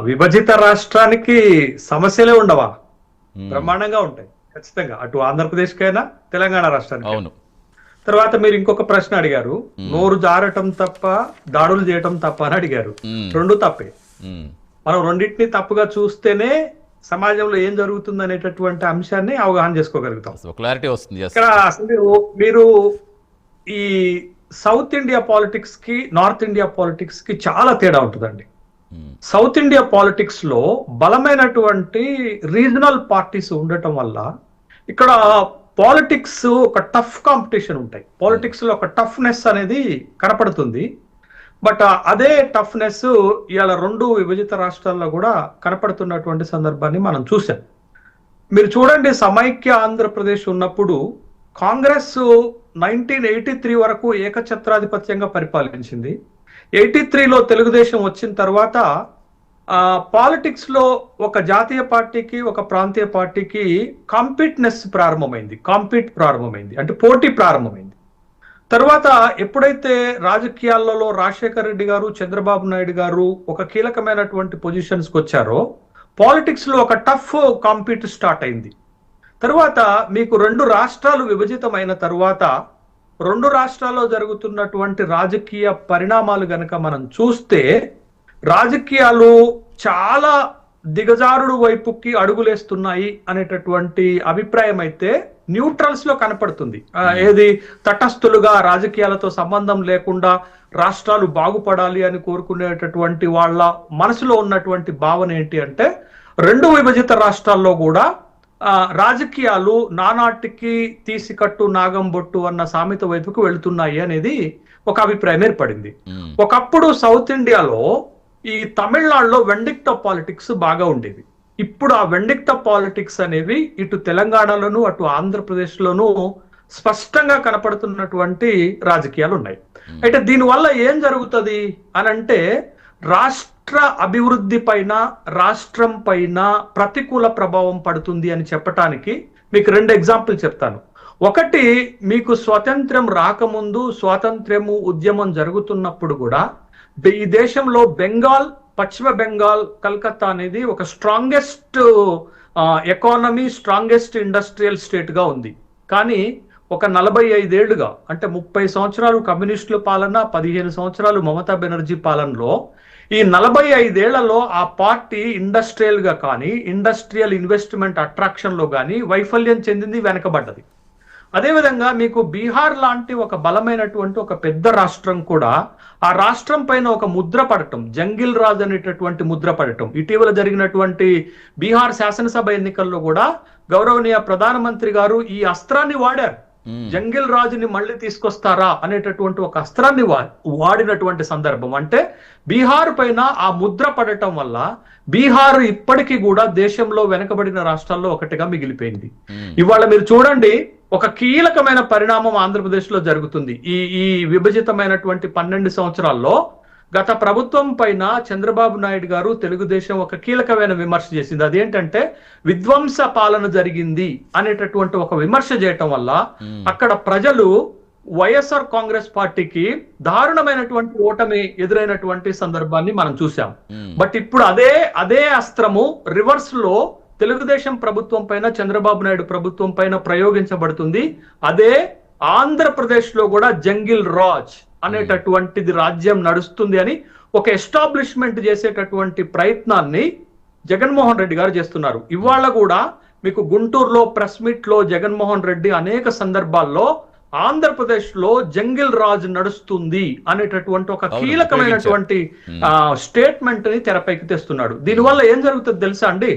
విభజిత రాష్ట్రానికి సమస్యలే ఉండవా? బ్రహ్మాండంగా ఉంటాయి ఖచ్చితంగా, అటు ఆంధ్రప్రదేశ్కైనా తెలంగాణ రాష్ట్రానికి. అవును. తర్వాత మీరు ఇంకొక ప్రశ్న అడిగారు, నోరు జారటం తప్ప దాడులు చేయటం తప్ప అని అడిగారు. రెండు తప్పే. మనం రెండింటిని తప్పుగా చూస్తేనే సమాజంలో ఏం జరుగుతుంది అనేటటువంటి అంశాన్ని అవగాహన చేసుకోగలుగుతాం, క్లారిటీ వస్తుంది. ఇక్కడ అసలు మీరు ఈ సౌత్ ఇండియా పాలిటిక్స్ కి నార్త్ ఇండియా పాలిటిక్స్ కి చాలా తేడా ఉంటుందండి. సౌత్ ఇండియా పాలిటిక్స్ లో బలమైనటువంటి రీజనల్ పార్టీస్ ఉండటం వల్ల ఇక్కడ పాలిటిక్స్ ఒక టఫ్ కాంపిటీషన్ ఉంటాయి. పాలిటిక్స్ లో ఒక టఫ్నెస్ అనేది కనపడుతుంది. బట్ అదే టఫ్నెస్ ఇవాళ 2 విభజిత రాష్ట్రాల్లో కూడా కనపడుతున్నటువంటి సందర్భాన్ని మనం చూసాం. మీరు చూడండి, సమైక్య ఆంధ్రప్రదేశ్ ఉన్నప్పుడు కాంగ్రెస్ 1983 వరకు ఏకఛత్రాధిపత్యంగా పరిపాలించింది. 83లో తెలుగుదేశం వచ్చిన తర్వాత పాలిటిక్స్ లో ఒక జాతీయ పార్టీకి ఒక ప్రాంతీయ పార్టీకి కాంపిట్ ప్రారంభమైంది, అంటే పోటీ ప్రారంభమైంది. తర్వాత ఎప్పుడైతే రాజకీయాలలో రాజశేఖర రెడ్డి గారు, చంద్రబాబు నాయుడు గారు ఒక కీలకమైనటువంటి పొజిషన్స్ కి వచ్చారో, పాలిటిక్స్ లో ఒక టఫ్ కాంపిట్ స్టార్ట్ అయింది. తర్వాత మీకు 2 రాష్ట్రాలు విభజితమైన తర్వాత 2 రాష్ట్రాల్లో జరుగుతున్నటువంటి రాజకీయ పరిణామాలు గనక మనం చూస్తే, రాజకీయాలు చాలా దిగజారుడు వైపుకి అడుగులేస్తున్నాయి అనేటటువంటి అభిప్రాయం అయితే న్యూట్రల్స్ లో కనపడుతుంది. ఏది తటస్థులుగా రాజకీయాలతో సంబంధం లేకుండా రాష్ట్రాలు బాగుపడాలి అని కోరుకునేటటువంటి వాళ్ళ మనసులో ఉన్నటువంటి భావన ఏంటి అంటే, 2 విభజిత రాష్ట్రాల్లో కూడా రాజకీయాలు నానాటికి తీసికట్టు నాగం బొట్టు అన్న సామెత వైపుకు వెళుతున్నాయి అనేది ఒక అభిప్రాయం ఏర్పడింది. ఒకప్పుడు సౌత్ ఇండియాలో ఈ తమిళనాడులో వెండిక్ట్ ఆఫ్ పాలిటిక్స్ బాగా ఉండేవి. ఇప్పుడు ఆ వెండిక్ట్ ఆఫ్ పాలిటిక్స్ అనేవి ఇటు తెలంగాణలోను అటు ఆంధ్రప్రదేశ్ లోను స్పష్టంగా కనపడుతున్నటువంటి రాజకీయాలు ఉన్నాయి. అయితే దీనివల్ల ఏం జరుగుతుంది అని అంటే, రాష్ట్ర అభివృద్ధి పైన, రాష్ట్రం పైన ప్రతికూల ప్రభావం పడుతుంది అని చెప్పటానికి మీకు 2 ఎగ్జాంపుల్ చెప్తాను. ఒకటి, మీకు స్వాతంత్ర్యం రాకముందు స్వాతంత్ర్యము ఉద్యమం జరుగుతున్నప్పుడు కూడా ఈ దేశంలో బెంగాల్, పశ్చిమ బెంగాల్, కలకత్తా అనేది ఒక strongest economy, strongest industrial state గా ఉంది. కానీ ఒక 45 ఏళ్లుగా, అంటే 30 సంవత్సరాలు కమ్యూనిస్టుల పాలన, 15 సంవత్సరాలు మమతా బెనర్జీ పాలనలో ఈ 45 ఆ పార్టీ ఇండస్ట్రియల్ గా కానీ ఇండస్ట్రియల్ ఇన్వెస్ట్మెంట్ అట్రాక్షన్ లో కానీ వైఫల్యం చెందింది, వెనకబడ్డది. అదేవిధంగా మీకు బీహార్ లాంటి ఒక బలమైనటువంటి ఒక పెద్ద రాష్ట్రం కూడా ఆ రాష్ట్రం పైన ఒక ముద్ర పడటం, జంగిల్ రాజ్ అనేటటువంటి ముద్ర పడటం, ఇటీవల జరిగినటువంటి బీహార్ శాసనసభ ఎన్నికల్లో కూడా గౌరవనీయ ప్రధానమంత్రి గారు ఈ అస్త్రాన్ని వాడారు. జంగిల్ రాజుని మళ్ళీ తీసుకొస్తారా అనేటటువంటి ఒక అస్త్రాన్ని వాడినటువంటి సందర్భం. అంటే బీహార్ పైన ఆ ముద్ర పడటం వల్ల బీహార్ ఇప్పటికీ కూడా దేశంలో వెనకబడిన రాష్ట్రాల్లో ఒకటిగా మిగిలిపోయింది. ఇవాళ మీరు చూడండి, ఒక కీలకమైన పరిణామం ఆంధ్రప్రదేశ్ లో జరుగుతుంది. ఈ విభజితమైనటువంటి 12 సంవత్సరాల్లో గత ప్రభుత్వం పైన చంద్రబాబు నాయుడు గారు, తెలుగుదేశం ఒక కీలకమైన విమర్శ చేసింది. అదేంటంటే విధ్వంస పాలన జరిగింది అనేటటువంటి ఒక విమర్శ చేయటం వల్ల అక్కడ ప్రజలు వైఎస్ఆర్ కాంగ్రెస్ పార్టీకి దారుణమైనటువంటి ఓటమి ఎదురైనటువంటి సందర్భాన్ని మనం చూసాం. బట్ ఇప్పుడు అదే అస్త్రము రివర్స్ లో తెలుగుదేశం ప్రభుత్వం పైన, చంద్రబాబు నాయుడు ప్రభుత్వం పైన ప్రయోగించబడుతుంది. అదే ఆంధ్రప్రదేశ్ లో కూడా జంగిల్ రాజ్ అనేటటువంటిది రాజ్యం నడుస్తుంది అని ఒక ఎస్టాబ్లిష్మెంట్ చేసేటటువంటి ప్రయత్నాన్ని జగన్మోహన్ రెడ్డి గారు చేస్తున్నారు. ఇవాళ కూడా మీకు గుంటూరులో ప్రెస్ మీట్ లో జగన్మోహన్ రెడ్డి అనేక సందర్భాల్లో ఆంధ్రప్రదేశ్ లో జంగిల్ రాజ్ నడుస్తుంది అనేటటువంటి ఒక కీలకమైనటువంటి స్టేట్మెంట్ ని తెరపైకి తెస్తున్నాడు. దీనివల్ల ఏం జరుగుతుంది తెలుసా అండి?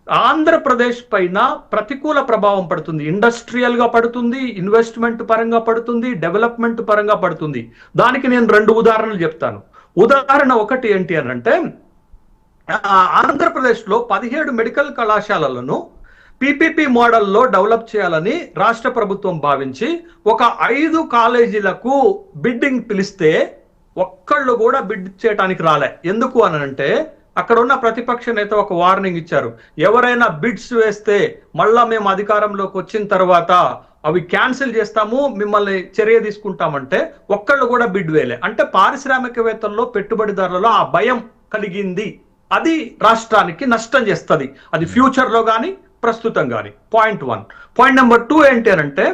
ఆంధ్రప్రదేశ్ పైన ప్రతికూల ప్రభావం పడుతుంది. ఇండస్ట్రియల్ గా పడుతుంది, ఇన్వెస్ట్మెంట్ పరంగా పడుతుంది, డెవలప్మెంట్ పరంగా పడుతుంది. దానికి నేను 2 ఉదాహరణలు చెప్తాను. ఉదాహరణ ఒకటి ఏంటి అని అంటే, ఆంధ్రప్రదేశ్ లో 17 మెడికల్ కళాశాలలను పీపీపీ మోడల్లో డెవలప్ చేయాలని రాష్ట్ర ప్రభుత్వం భావించి ఒక 5 కాలేజీలకు బిడ్డింగ్ పిలిస్తే ఒక్కళ్ళు కూడా బిడ్ చేయడానికి రాలే. ఎందుకు అని అంటే అక్కడ ఉన్న ప్రతిపక్ష నేత ఒక వార్నింగ్ ఇచ్చారు. ఎవరైనా బిడ్స్ వేస్తే మళ్ళా మేము అధికారంలోకి వచ్చిన తర్వాత అవి క్యాన్సిల్ చేస్తాము, మిమ్మల్ని చర్య తీసుకుంటామంటే ఒక్కళ్ళు కూడా బిడ్ వేయలే. అంటే పారిశ్రామికవేత్తల్లో, పెట్టుబడిదారులలో ఆ భయం కలిగింది. అది రాష్ట్రానికి నష్టం చేస్తుంది, అది ఫ్యూచర్ లో కానీ ప్రస్తుతం కానీ. పాయింట్ 1. పాయింట్ నెంబర్ 2 ఏంటి అంటే,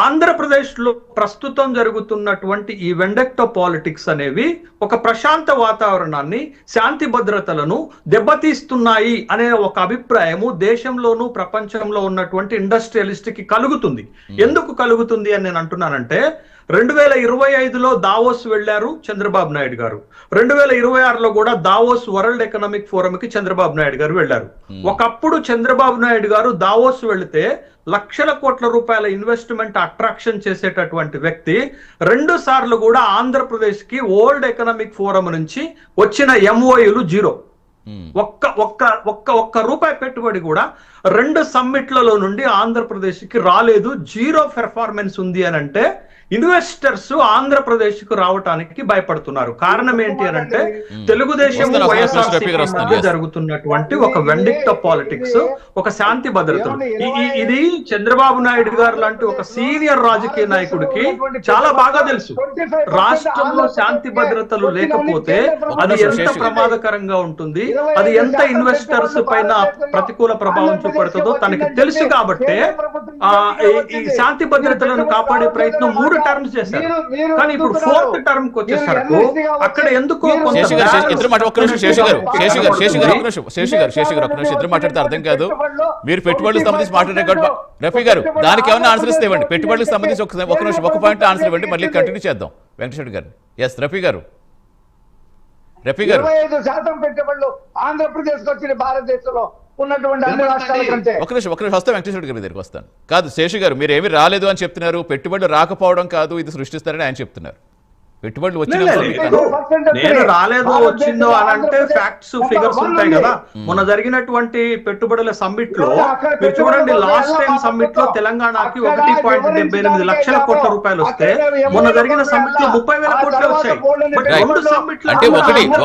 ఆంధ్రప్రదేశ్ లో ప్రస్తుతం జరుగుతున్నటువంటి ఈ వెండెక్టో పాలిటిక్స్ అనేవి ఒక ప్రశాంత వాతావరణాన్ని, శాంతి భద్రతలను దెబ్బతీస్తున్నాయి అనే ఒక అభిప్రాయము దేశంలోనూ ప్రపంచంలో ఉన్నటువంటి ఇండస్ట్రియలిస్ట్ కి కలుగుతుంది. ఎందుకు కలుగుతుంది అని నేను అంటున్నానంటే, 2025లో దావోస్ వెళ్లారు చంద్రబాబు నాయుడు గారు. 2026లో కూడా దావోస్ వరల్డ్ ఎకనామిక్ ఫోరం కి చంద్రబాబు నాయుడు గారు వెళ్లారు. ఒకప్పుడు చంద్రబాబు నాయుడు గారు దావోస్ వెళితే లక్షల కోట్ల రూపాయల ఇన్వెస్ట్మెంట్ అట్రాక్షన్ చేసేటటువంటి వ్యక్తి 2 సార్లు కూడా ఆంధ్రప్రదేశ్ కి వరల్డ్ ఎకనామిక్ ఫోరం నుంచి వచ్చిన ఎంఓయూలు 0. ఒక్క రూపాయి పెట్టుబడి కూడా 2 సమ్మిట్లలో నుండి ఆంధ్రప్రదేశ్ కి రాలేదు. 0 పెర్ఫార్మెన్స్ ఉంది అని అంటే ఇన్వెస్టర్స్ ఆంధ్రప్రదేశ్ కు రావడానికి భయపడుతున్నారు. కారణం ఏంటి అని అంటే తెలుగుదేశం, వైఎస్ఆర్సీపీ మధ్య జరుగుతున్నటువంటి ఒక వెండిక్టో పాలిటిక్స్, ఒక శాంతి భద్రతలు. ఇది చంద్రబాబు నాయుడు గారు లాంటి ఒక సీనియర్ రాజకీయ నాయకుడికి చాలా బాగా తెలుసు. రాష్ట్రంలో శాంతి భద్రతలు లేకపోతే అది ఎంత ప్రమాదకరంగా ఉంటుంది, అది ఎంత ఇన్వెస్టర్స్ పైన ప్రతికూల ప్రభావం చూపడుతుందో తనకి తెలుసు. కాబట్టి ఈ శాంతి భద్రతలను కాపాడే ప్రయత్నం 3 టర్మ్స్ చేశారు. కానీ ఇప్పుడు 4th టర్మ్ కి వచ్చేసరికి అక్కడ ఎందుకు ఇద్దరు మాట్లాడితే అర్థం కాదు. మీరు పెట్టుబడులకు సంబంధించి మాట్లాడారు. రఫీ గారు దానికి ఏమైనా ఆన్సర్ ఇస్తే ఇవ్వండి. పెట్టుబడులకు సంబంధించి ఒక నిమిషం ఒక పాయింట్ ఆన్సర్ ఇవ్వండి, మళ్ళీ కంటిన్యూ చేద్దాం. వెంకటరెడ్డి గారు. ఎస్ రఫీ గారు. 25% పెట్టుబడులు ఆంధ్రప్రదేశ్ వచ్చిన భారతదేశంలో ఉన్నటువంటి అన్ని రాష్ట్రాల కంటే. ఒక నిమిషం వస్తే వెంకటేశ్వర గారి దగ్గరికి వస్తాను. కాదు శేషు గారు, మీరు ఏమీ రాలేదు అని చెప్తున్నారు. పెట్టుబడులు రాకపోవడం కాదు, ఇది సృష్టిస్తారని ఆయన చెప్తున్నారు. పెట్టుబడులు నేను రాలేదు వచ్చిందో అని అంటే ఫ్యాక్ట్స్, ఫిగర్స్ ఉంటాయి కదా. మొన్న జరిగినటువంటి పెట్టుబడుల సమ్మిట్ లో మీరు చూడండి, లాస్ట్ టైం సమ్మిట్ లో తెలంగాణకి 1.78 లక్షల కోట్ల రూపాయలు వస్తే మొన్న జరిగిన సమ్మిట్ లో 30,000 కోట్లు వచ్చాయి. అంటే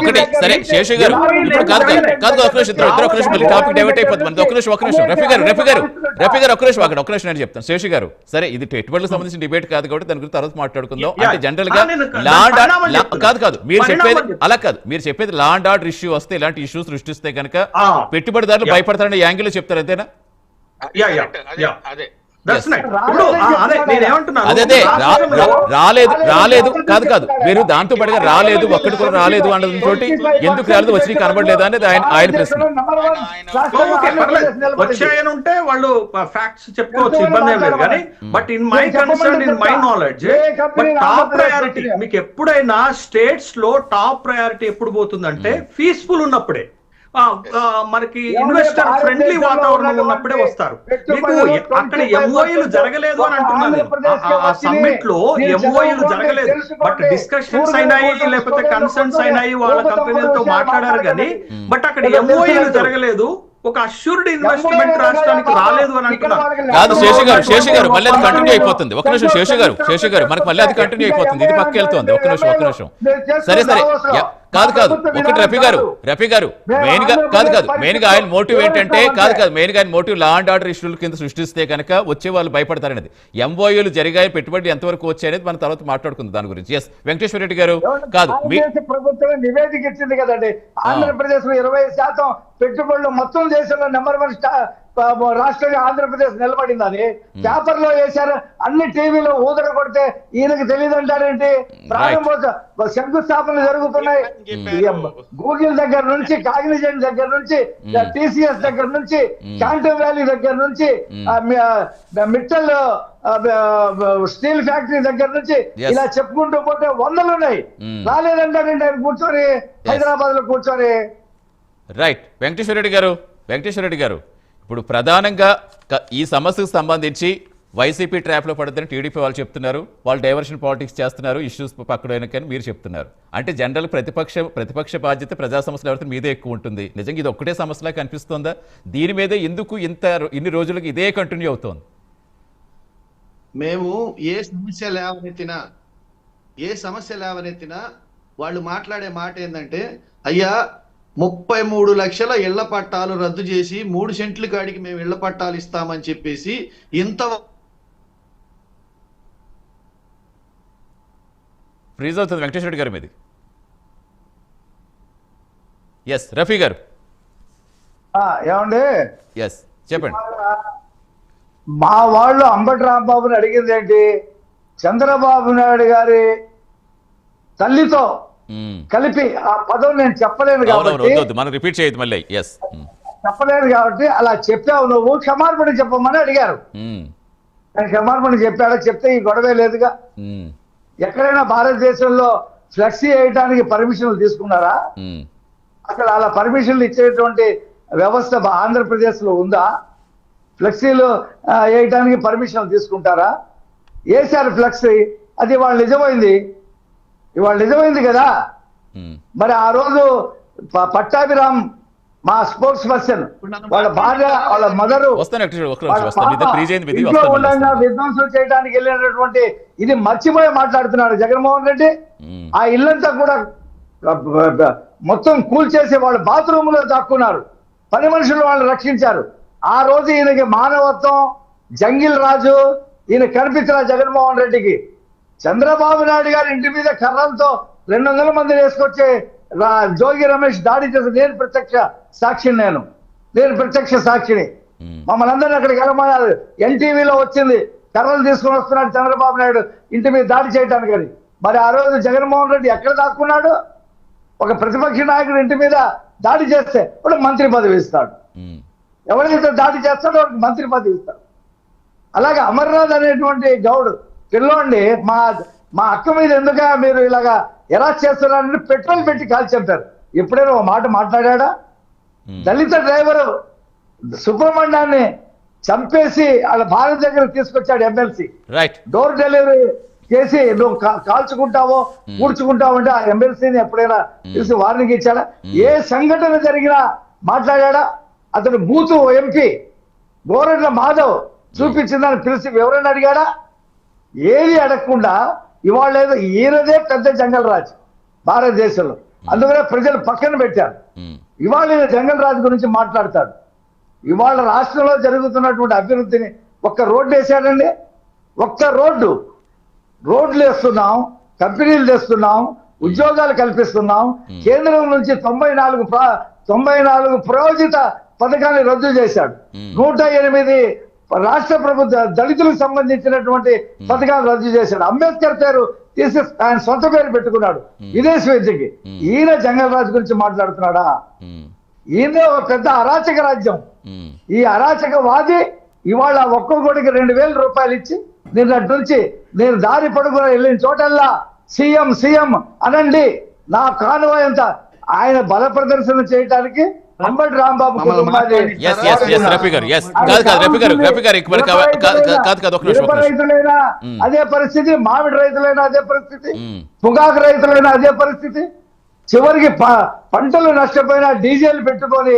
ఒకటి సరే శేషు గారు, ఇప్పుడు కాదు టాపిక్ డైవర్ట్ అయిపోతుంది. ఒక నిమిషం రఫీ గారు ఒక నిమిషం నేను చెప్తాను. శేషు గారు, సరే ఇది పెట్టుబడులకు సంబంధించిన డిబేట్ కాదు కాబట్టి దాని గురించి తర్వాత మాట్లాడుకుందాం. అంటే జనరల్ గా కాదు మీరు చెప్పేది అలా కాదు. మీరు చెప్పేది లా అండ్ ఆర్డర్ ఇష్యూ వస్తే, ఇలాంటి ఇష్యూ సృష్టిస్తే కనుక పెట్టుబడిదారులు భయపడతారని యాంగిల్ చెప్తారు, అంతేనా? That's right. ఇప్పుడు అదే నేనేమంటున్నాను, అదే రాలేదు కాదు మీరు దాంతో పాటుగా రాలేదు, ఒక్కటి కూడా రాలేదు అన్నది తోటి ఎందుకు రాలేదు, వచ్చి కనబడలేదు అనేది ఆయన ప్రశ్న. ఓకే, పర్లేదు. వచ్చాయని ఉంటే వాళ్ళు ఫ్యాక్ట్స్ చెప్పుకోవచ్చు, ఇబ్బంది ఏం లేదు. కానీ but in my concern, in my knowledge, but top priority మీకు ఎప్పుడైనా స్టేట్స్ లో టాప్ ప్రయారిటీ ఎప్పుడు పోతుందంటే పీస్ఫుల్ ఉన్నప్పుడే, మనకి ఇన్వెస్టర్ ఫ్రెండ్లీ వాతావరణం ఉన్నప్పుడే వస్తారు. మీకు అక్కడ ఎంఓయూలు జరగలేదు అని అంటున్నాను. ఆ సమ్మిట్ లో ఎంఓయూలు జరగలేదు, బట్ డిస్కషన్స్ అయినాయి, లేకపోతే కన్సర్న్స్ అయినాయి, వాళ్ళ కంపెనీలతో మాట్లాడారు. కానీ బట్ అక్కడ ఎంఓయూలు జరగలేదు, ఒక అష్యూర్డ్ ఇన్వెస్ట్మెంట్ రాష్ట్రానికి రాలేదు అని అంటున్నారు. కాదు శేషు గారు మళ్ళీ అది కంటిన్యూ అయిపోతుంది. ఒక్క నిమిషం శేషు గారు మనకు మళ్ళీ అది కంటిన్యూ అయిపోతుంది, ఇది పక్క వెళ్తుంది. ఒక్క నిమిషం సరే కాదు ఒకటి రఫీ గారు మెయిన్ గా ఆయన మోటివ్ ఏంటంటే మెయిన్ గా ఆయన మోటివ్ లా అండ్ ఆర్డర్ ఇష్యూల కింద సృష్టిస్తే కనుక వచ్చే వాళ్ళు భయపడతారనేది. ఎంఓయూలు జరిగాయి, పెట్టుబడి ఎంతవరకు వచ్చాయి అనేది మనం తర్వాత మాట్లాడుకుందాం దాని గురించి. ఎస్ వెంకటేశ్వర రెడ్డి గారు, కాదు ప్రభుత్వం నివేదిక ఇచ్చింది కదండి, ఆంధ్రప్రదేశ్ లో 20% పెట్టుబడులు మొత్తం దేశంలో నెంబర్ 1 రాష్ట్రంగా ఆంధ్రప్రదేశ్ నిలబడిందని పేపర్ లో వేశారు. అన్ని టీవీలో ఊదర కొడితే ఈయనకి తెలియదు అంటారేంటి? ప్రారంభోత్సవ శంకుస్థాపనలు జరుగుతున్నాయి, గూగుల్ దగ్గర నుంచి, కాగ్నిజెంట్ దగ్గర నుంచి, టీసీఎస్ దగ్గర నుంచి, క్యాంటన్ వ్యాలీ దగ్గర నుంచి, మిట్టల్ స్టీల్ ఫ్యాక్టరీ దగ్గర నుంచి, ఇలా చెప్పుకుంటూ పోతే 100 ఉన్నాయి. రాలేదంటారండి ఆయన కూర్చొని హైదరాబాద్ లో కూర్చొని. రైట్ వెంకటేశ్వర రెడ్డి గారు ఇప్పుడు ప్రధానంగా ఈ సమస్యకు సంబంధించి వైసీపీ ట్రాప్ లో పడుతుందని టీడీపీ వాళ్ళు చెప్తున్నారు, వాళ్ళు డైవర్షన్ పాలిటిక్స్ చేస్తున్నారు, ఇష్యూస్ పక్కన కానీ మీరు చెప్తున్నారు. అంటే జనరల్ ప్రతిపక్ష బాధ్యత ప్రజా సమస్యలు ఎవరితో మీదే ఎక్కువ ఉంటుంది. నిజంగా ఇది ఒక్కటే సమస్యలా కనిపిస్తుందా? దీని మీద ఎందుకు ఇన్ని రోజులకి ఇదే కంటిన్యూ అవుతోంది? మేము ఏ సమస్య లేవనెత్తినా వాళ్ళు మాట్లాడే మాట ఏంటంటే, అయ్యా 33 లక్షల ఇళ్ల పట్టాలు రద్దు చేసి 3 సెంట్ల కాడికి మేము ఇళ్ల పట్టాలు ఇస్తామని చెప్పేసి ఇంత ఫ్రీజ్ అవుతుంది. వెంకటేశ్వర రెడ్డి గారు మీది. ఎస్ రఫీ గారు ఏమండి, ఎస్ చెప్పండి. మా వాళ్ళు అంబటి రాంబాబుని అడిగింది ఏంటి? చంద్రబాబు నాయుడు గారి తల్లితో కలిపి ఆ పదం నేను చెప్పలేను కాబట్టి మనం రిపీట్ చేయదు మళ్ళీ. ఎస్ చెప్పలేను కాబట్టి అలా చెప్పావు, నువ్వు క్షమార్పణ చెప్పమని అడిగారు. నేను క్షమార్పణ చెప్పాడా? చెప్తే ఈ గొడవే లేదుగా. ఎక్కడైనా భారతదేశంలో ఫ్లెక్సీ వేయడానికి పర్మిషన్లు తీసుకున్నారా? అసలు అలా పర్మిషన్లు ఇచ్చేటువంటి వ్యవస్థ ఆంధ్రప్రదేశ్ లో ఉందా? ఫ్లెక్సీలు వేయడానికి పర్మిషన్లు తీసుకుంటారా? వేశారు ఫ్లెక్సీ, అది ఇవాళ నిజమైంది కదా. మరి ఆ రోజు పట్టాభిరామ్ మా స్పోర్ట్స్ పర్సన్, వాళ్ళ భార్య, వాళ్ళ మదరు ఇంట్లో ఉండగా విధ్వంసం చేయడానికి వెళ్ళినటువంటి ఇది మర్చిపోయి మాట్లాడుతున్నాడు జగన్మోహన్ రెడ్డి. ఆ ఇల్లంతా కూడా మొత్తం కూల్చేసి వాళ్ళ బాత్రూమ్ లో దాక్కున్నారు. పని మనుషులు వాళ్ళు రక్షించారు. ఆ రోజు ఈయనకి మానవత్వం, జంగిల్ రాజు ఈయన కనిపించిన జగన్మోహన్ రెడ్డికి. చంద్రబాబు నాయుడు గారి ఇంటి మీద కర్రలతో 200 మంది వేసుకొచ్చే జోగి రమేష్ దాడి చేసి నేను ప్రత్యక్ష సాక్షిని. మమ్మల్ని అందరినీ అక్కడికి వెళ్ళమన్నారు. ఎన్టీవీలో వచ్చింది, కర్రలు తీసుకుని వస్తున్నాడు చంద్రబాబు నాయుడు ఇంటి మీద దాడి చేయడానికి. అని మరి ఆ రోజు జగన్మోహన్ రెడ్డి ఎక్కడ దాక్కున్నాడు? ఒక ప్రతిపక్ష నాయకుడు ఇంటి మీద దాడి చేస్తే వాడు మంత్రి పదవి ఇస్తాడు, ఎవరైతే దాడి చేస్తాడో వాడికి మంత్రి పదవి ఇస్తాడు. అలాగే అమర్నాథ్ అనేటువంటి గౌడ్ పిల్లోండి మా అక్క మీద ఎందుక మీరు ఇలాగా ఎలా చేస్తున్నారని పెట్రోల్ పెట్టి కాల్చి చంపారు. ఎప్పుడైనా ఒక మాట మాట్లాడా? దళిత డ్రైవరు సుబ్రహ్మణ్యాన్ని చంపేసి వాళ్ళ భార్య దగ్గర తీసుకొచ్చాడు ఎమ్మెల్సీ. డోర్ డెలివరీ చేసి నువ్వు కాల్చుకుంటావో కూర్చుకుంటావు అంటే ఆ ఎమ్మెల్సీని ఎప్పుడైనా తెలిసి వార్నింగ్ ఇచ్చాడా? ఏ సంఘటన జరిగినా మాట్లాడా? అతను బూతు ఎంపీ గోరెడ్ల మాధవ్ చూపించిందని పిలిచి ఎవరైనా అడిగాడా? ఏది అడగకుండా ఇవాళ ఏదో ఈయనదే పెద్ద జంగల్ రాజు భారతదేశంలో, అందుకనే ప్రజలు పక్కన పెట్టారు. ఇవాళ ఈయన జంగల్ రాజు గురించి మాట్లాడతాడు. ఇవాళ రాష్ట్రంలో జరుగుతున్నటువంటి అభివృద్ధిని ఒక్క రోడ్డు వేసాడండి, ఒక్క రోడ్లు వేస్తున్నాం, కంపెనీలు తెస్తున్నాం, ఉద్యోగాలు కల్పిస్తున్నాం. కేంద్రం నుంచి 94 ప్రోజిత పథకాన్ని రద్దు చేశాడు. 108 రాష్ట్ర ప్రభుత్వ దళితులకు సంబంధించినటువంటి పథకాలు రద్దు చేశాడు. అంబేద్కర్ పేరు తీసి ఆయన సొంత పేరు పెట్టుకున్నాడు విదేశీ విద్యకి. ఈయన జంగల్ రాజు గురించి మాట్లాడుతున్నాడా? ఈయన ఒక పెద్ద అరాచక రాజ్యం. ఈ అరాచకవాది ఇవాళ ఒక్కొక్కడికి 2,000 రూపాయలు ఇచ్చి నిన్నటి నుంచి నేను దారి పడుకుని వెళ్ళిన చోటల్లా సీఎం సీఎం అనండి, నా కానువ ఎంత ఆయన బల ప్రదర్శన చేయడానికి అంబటి రాంబాబు కుటుంబాన్ని రైతులైనా అదే పరిస్థితి, మామిడి రైతులైనా అదే పరిస్థితి, పొగాకు రైతులైనా అదే పరిస్థితి. చివరికి పంటలు నష్టపోయినా డీజిల్ పెట్టుకొని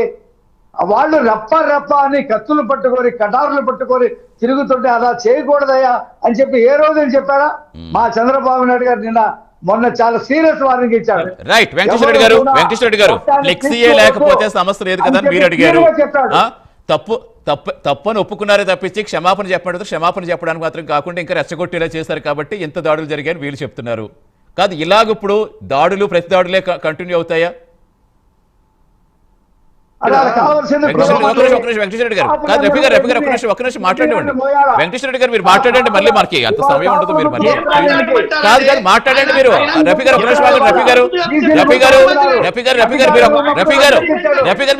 వాళ్ళు రెప్ప అని కత్తులు పట్టుకొని కటారులు పట్టుకొని తిరుగుతుంటే అలా చేయకూడదయ్యా అని చెప్పి ఏ రోజు చెప్పారా? మా చంద్రబాబు నాయుడు గారు నిన్న మొన్న చాలా సీరియస్ వార్నింగ్ ఇచ్చాడు. రైట్. వెంకటేశ్వర గారు ఫ్లెక్సీయే లేకపోతే సమస్య లేదు కదా మీరు అడిగారు. తప్పని ఒప్పుకున్నారే తప్పించి క్షమాపణ చెప్పడానికి మాత్రం కాకుండా ఇంకా రెచ్చగొట్టేలా చేశారు కాబట్టి ఎంత దాడులు జరిగాయని వీళ్ళు చెప్తున్నారు. కాదు ఇలాగప్పుడు దాడులు ప్రతి దాడులే కంటిన్యూ అవుతాయా? వెంకటేశ్వర గారు కాదు రఫీ గారు ఒక్క నిమిషం మాట్లాడండి. వెంకటేశ్వర గారు మీరు మాట్లాడండి, మళ్ళీ మనకి అంత సమయం ఉండదు. మీరు మళ్ళీ కాదు మాట్లాడండి మీరు. రఫీ గారు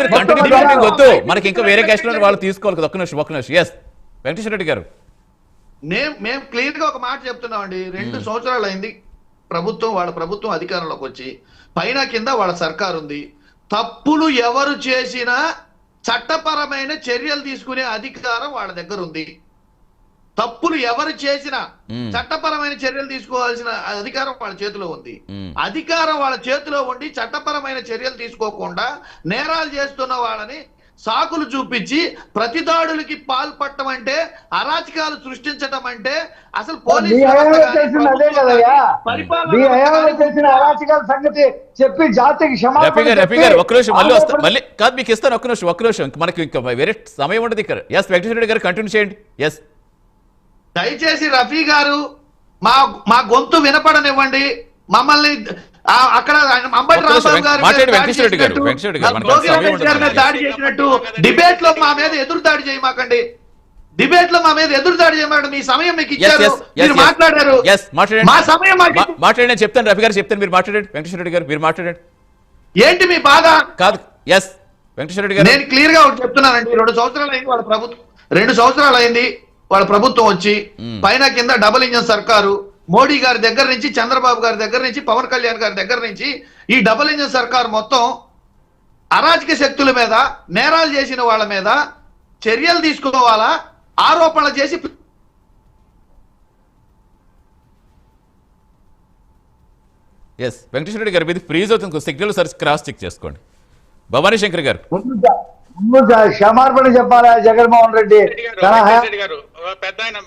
మీరు కంటిన్యూ ప్రాబ్లం వద్దు, మనకి ఇంకా వేరే గెస్ట్ వాళ్ళు తీసుకోవాలి కదా. ఒక్క నిమిషం. ఎస్ వెంకటేశ్వర రెడ్డి గారు, మేము క్లియర్ గా ఒక మాట చెప్తున్నామండి. 2 సంవత్సరాలు అయింది వాళ్ళ ప్రభుత్వం అధికారంలోకి వచ్చి, పైన కింద వాళ్ళ సర్కారు ఉంది. తప్పులు ఎవరు చేసినా చట్టపరమైన చర్యలు తీసుకునే అధికారం వాళ్ళ దగ్గర ఉంది. తప్పులు ఎవరు చేసినా చట్టపరమైన చర్యలు తీసుకోవాల్సిన అధికారం వాళ్ళ చేతిలో ఉంది. అధికారం వాళ్ళ చేతిలో ఉండి చట్టపరమైన చర్యలు తీసుకోకుండా నేరాలు చేస్తున్న వాళ్ళని సాకులు చూపించి ప్రతిదాడులకి పాల్పడటం అంటే, అరాచకాలు సృష్టించటం అంటే అసలు పోలీసు సంగతి చెప్పి జాతికి మళ్ళీ కాదు మీకు ఇస్తాను. ఒక్క నిమిషం మనకి ఇంకా వేరే సమయం ఉండదు ఇక్కడ. ఎస్ వెంకటేశ్వర రెడ్డి గారు కంటిన్యూ చేయండి. ఎస్ దయచేసి రఫీ గారు మా గొంతు వినపడనివ్వండి. మమ్మల్ని అక్కడ అంబటి రాంబాబు గారు దాడి చేసినట్టు డిబేట్ లో మా మీద ఎదురు దాడి చేయమాకండి. మీ సమయం మీకు ఇచ్చారు, మీరు మాట్లాడారు. మా సమయం మాట్లాడండి చెప్తాను. రఫీ గారు చెప్తాను, మీరు మాట్లాడండి. వెంకటేశ్వర రెడ్డి గారు మీరు మాట్లాడండి. ఏంటి మీ బాధ? కాదు ఎస్ వెంకటేశ్వర రెడ్డి గారు, నేను క్లియర్ గా చెప్తున్నానండి. 2 సంవత్సరాలు అయింది వాళ్ళ ప్రభుత్వం. 2 సంవత్సరాలు అయింది వాళ్ళ ప్రభుత్వం వచ్చి. పైన కింద డబుల్ ఇంజన్ సర్కారు. మోడీ గారి దగ్గర నుంచి, చంద్రబాబు గారి దగ్గర నుంచి, పవన్ కళ్యాణ్ గారి దగ్గర నుంచి ఈ డబుల్ ఇంజన్ సర్కార్ మొత్తం అరాజక శక్తుల మీద, నేరాలు చేసిన వాళ్ళ మీద చర్యలు తీసుకోవాలా, ఆరోపణలు చేసి ఎస్ వెంకటేశ్వర రెడ్డి గారు మీది ఫ్రీజ్ అవుతుంది, సిగ్నల్ సరి క్రాస్ చెక్ చేసుకోండి. భవానీ శంకర్ గారు క్షమార్పణ చెప్పాలా జగన్మోహన్ రెడ్డి గారు? పెద్ద ఆయన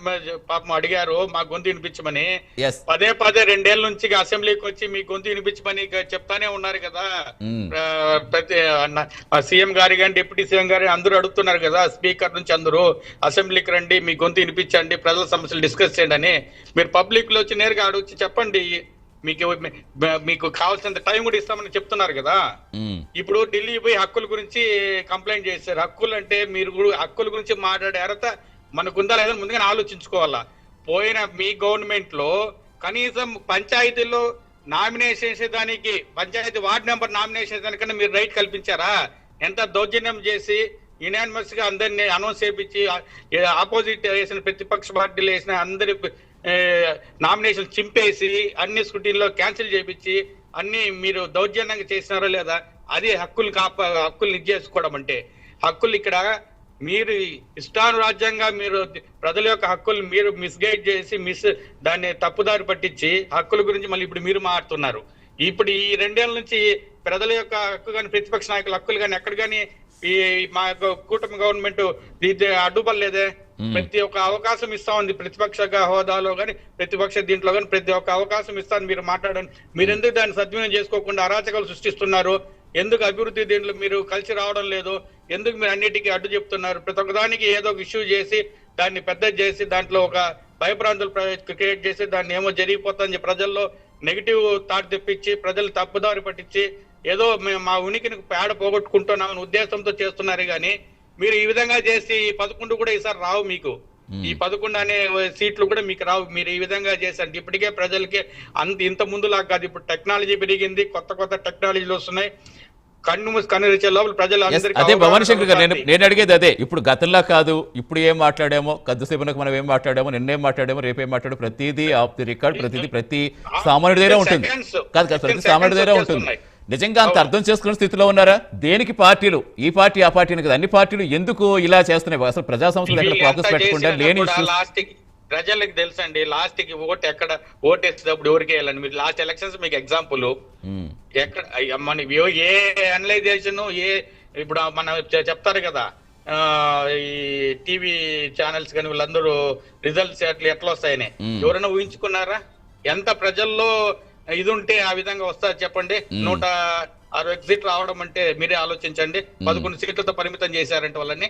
పాపం అడిగారు మా గొంతు వినిపించమని. పదే 2 ఏళ్ల నుంచి అసెంబ్లీకి వచ్చి మీ గొంతు వినిపించమని చెప్తానే ఉన్నారు కదా. ప్రతి సీఎం గారి కానీ డిప్యూటీ సీఎం గారి అందరూ అడుగుతున్నారు కదా, స్పీకర్ నుంచి అందరూ అసెంబ్లీకి రండి, మీ గొంతు వినిపించండి, ప్రజల సమస్యలు డిస్కస్ చేయండి అని. మీరు పబ్లిక్ లో వచ్చి నేరుగా అడిగి చెప్పండి, మీకు కావాల్సినంత టైం కూడా ఇస్తామని చెప్తున్నారు కదా. ఇప్పుడు ఢిల్లీ పోయి హక్కుల గురించి కంప్లైంట్ చేశారు. హక్కులు అంటే మీరు హక్కుల గురించి మాట్లాడే అర్హత మనకుందా లేదని ముందుగానే ఆలోచించుకోవాలా. పోయిన మీ గవర్నమెంట్ లో కనీసం పంచాయతీల్లో నామినేషన్ చేసేదానికి, పంచాయతీ వార్డు నెంబర్ నామినేషన్ చేసేదానికన్నా మీరు రైట్ కల్పించారా? ఎంత దౌర్జన్యం చేసి యునానిమస్ గా అందరినీ అనౌన్స్ చేయించి, ఆపోజిట్ వేసిన ప్రతిపక్ష పార్టీలు వేసిన అందరి నామినేషన్ చింపేసి అన్ని స్కూటీల్లో క్యాన్సిల్ చేయించి అన్ని మీరు దౌర్జన్యంగా చేసినారో లేదా? అది హక్కులు చేసుకోవడం అంటే. హక్కులు ఇక్కడ మీరు ఇష్టానురాజ్యంగా మీరు ప్రజల యొక్క హక్కులు మీరు మిస్గైడ్ చేసి దాన్ని తప్పుదారి పట్టించి హక్కుల గురించి మళ్ళీ ఇప్పుడు మీరు మాట్లాడుతున్నారు. ఇప్పుడు ఈ 2 ఏళ్ల నుంచి ప్రజల యొక్క హక్కు కానీ, ప్రతిపక్ష నాయకుల హక్కులు కానీ ఎక్కడ కానీ ఈ మా కూటమి గవర్నమెంట్ అడ్డుపడలేదే. ప్రతి ఒక్క అవకాశం ఇస్తా ఉంది, ప్రతిపక్ష హోదాలో కానీ, ప్రతిపక్ష దీంట్లో కానీ ప్రతి ఒక్క అవకాశం ఇస్తాను మీరు మాట్లాడండి. మీరు ఎందుకు దాన్ని సద్వినియోగం చేసుకోకుండా అరాచకాలు సృష్టిస్తున్నారు? ఎందుకు అభివృద్ధి దీంట్లో మీరు కలిసి రావడం లేదు? ఎందుకు మీరు అన్నిటికీ అడ్డు చెప్తున్నారు? ప్రతి ఒక్కదానికి ఏదో ఒక ఇష్యూ చేసి దాన్ని పెద్ద చేసి దాంట్లో ఒక భయభ్రాంతులు క్రియేట్ చేసి దాన్ని ఏమో జరిగిపోతుందని ప్రజల్లో నెగిటివ్ థాట్ తెప్పించి ప్రజలు తప్పుదారి పట్టించి ఏదో మేము మా ఉనికిని పేడ పోగొట్టుకుంటున్నామని ఉద్దేశంతో చేస్తున్నారు. కానీ మీరు ఈ విధంగా చేసి ఈ 11 కూడా ఈసారి రావు మీకు. ఈ 11 అనే సీట్లు కూడా మీకు రావు. మీరు ఈ విధంగా చేశారు. ఇప్పటికే ప్రజలకి ఇంత ముందులాగా కాదు. ఇప్పుడు టెక్నాలజీ పెరిగింది, కొత్త టెక్నాలజీలు వస్తున్నాయి. కన్ను తెరిచే లోపల ప్రజలు అదే భవానీ శంకర్ గారు నేను అడిగేది అదే. ఇప్పుడు గతంలా కాదు, ఇప్పుడు ఏం మాట్లాడామో, కొద్దిసేపునకు మనం ఏం మాట్లాడామో, నిన్నేం మాట్లాడామో, రేపేం మాట్లాడో, ప్రతిదీ ఆఫ్ ది రికార్డ్, ప్రతి సామాన్యుడి దగ్గర ఉంటుంది. కాదు ప్రతి సామాన్యుడి దగ్గర ఉంటుంది. నిజంగా అంత అర్థం చేసుకునే స్థితిలో ఉన్నారా? దేనికి పార్టీలు, ఈ పార్టీ ఆ పార్టీని కదా, అన్ని పార్టీలు ఎందుకు ఇలా చేస్తున్నాయి? అసలు ప్రజా సంస్థలు ఎక్కడ ఫోకస్ పెట్టకుండా లేని ప్రజలకు తెలుసండి. లాస్ట్ కి ఎక్కడ ఓటేసేటప్పుడు ఎవరికి వేయాలని. మీరు లాస్ట్ ఎలక్షన్స్ మీకు ఎగ్జాంపుల్ ఎక్కడ మన ఏ అనలైజేషన్ ఇప్పుడు మన చెప్తారు కదా, ఈ టీవీ ఛానల్స్ కానీ వీళ్ళందరూ రిజల్ట్స్ ఎట్లా వస్తాయని ఎవరైనా ఊహించుకున్నారా? ఎంత ప్రజల్లో ఇది ఉంటే ఆ విధంగా వస్తారు చెప్పండి. 106 ఎగ్జిట్ రావడం అంటే మీరే ఆలోచించండి. 11 సీట్లతో పరిమితం చేశారంటే వాళ్ళని.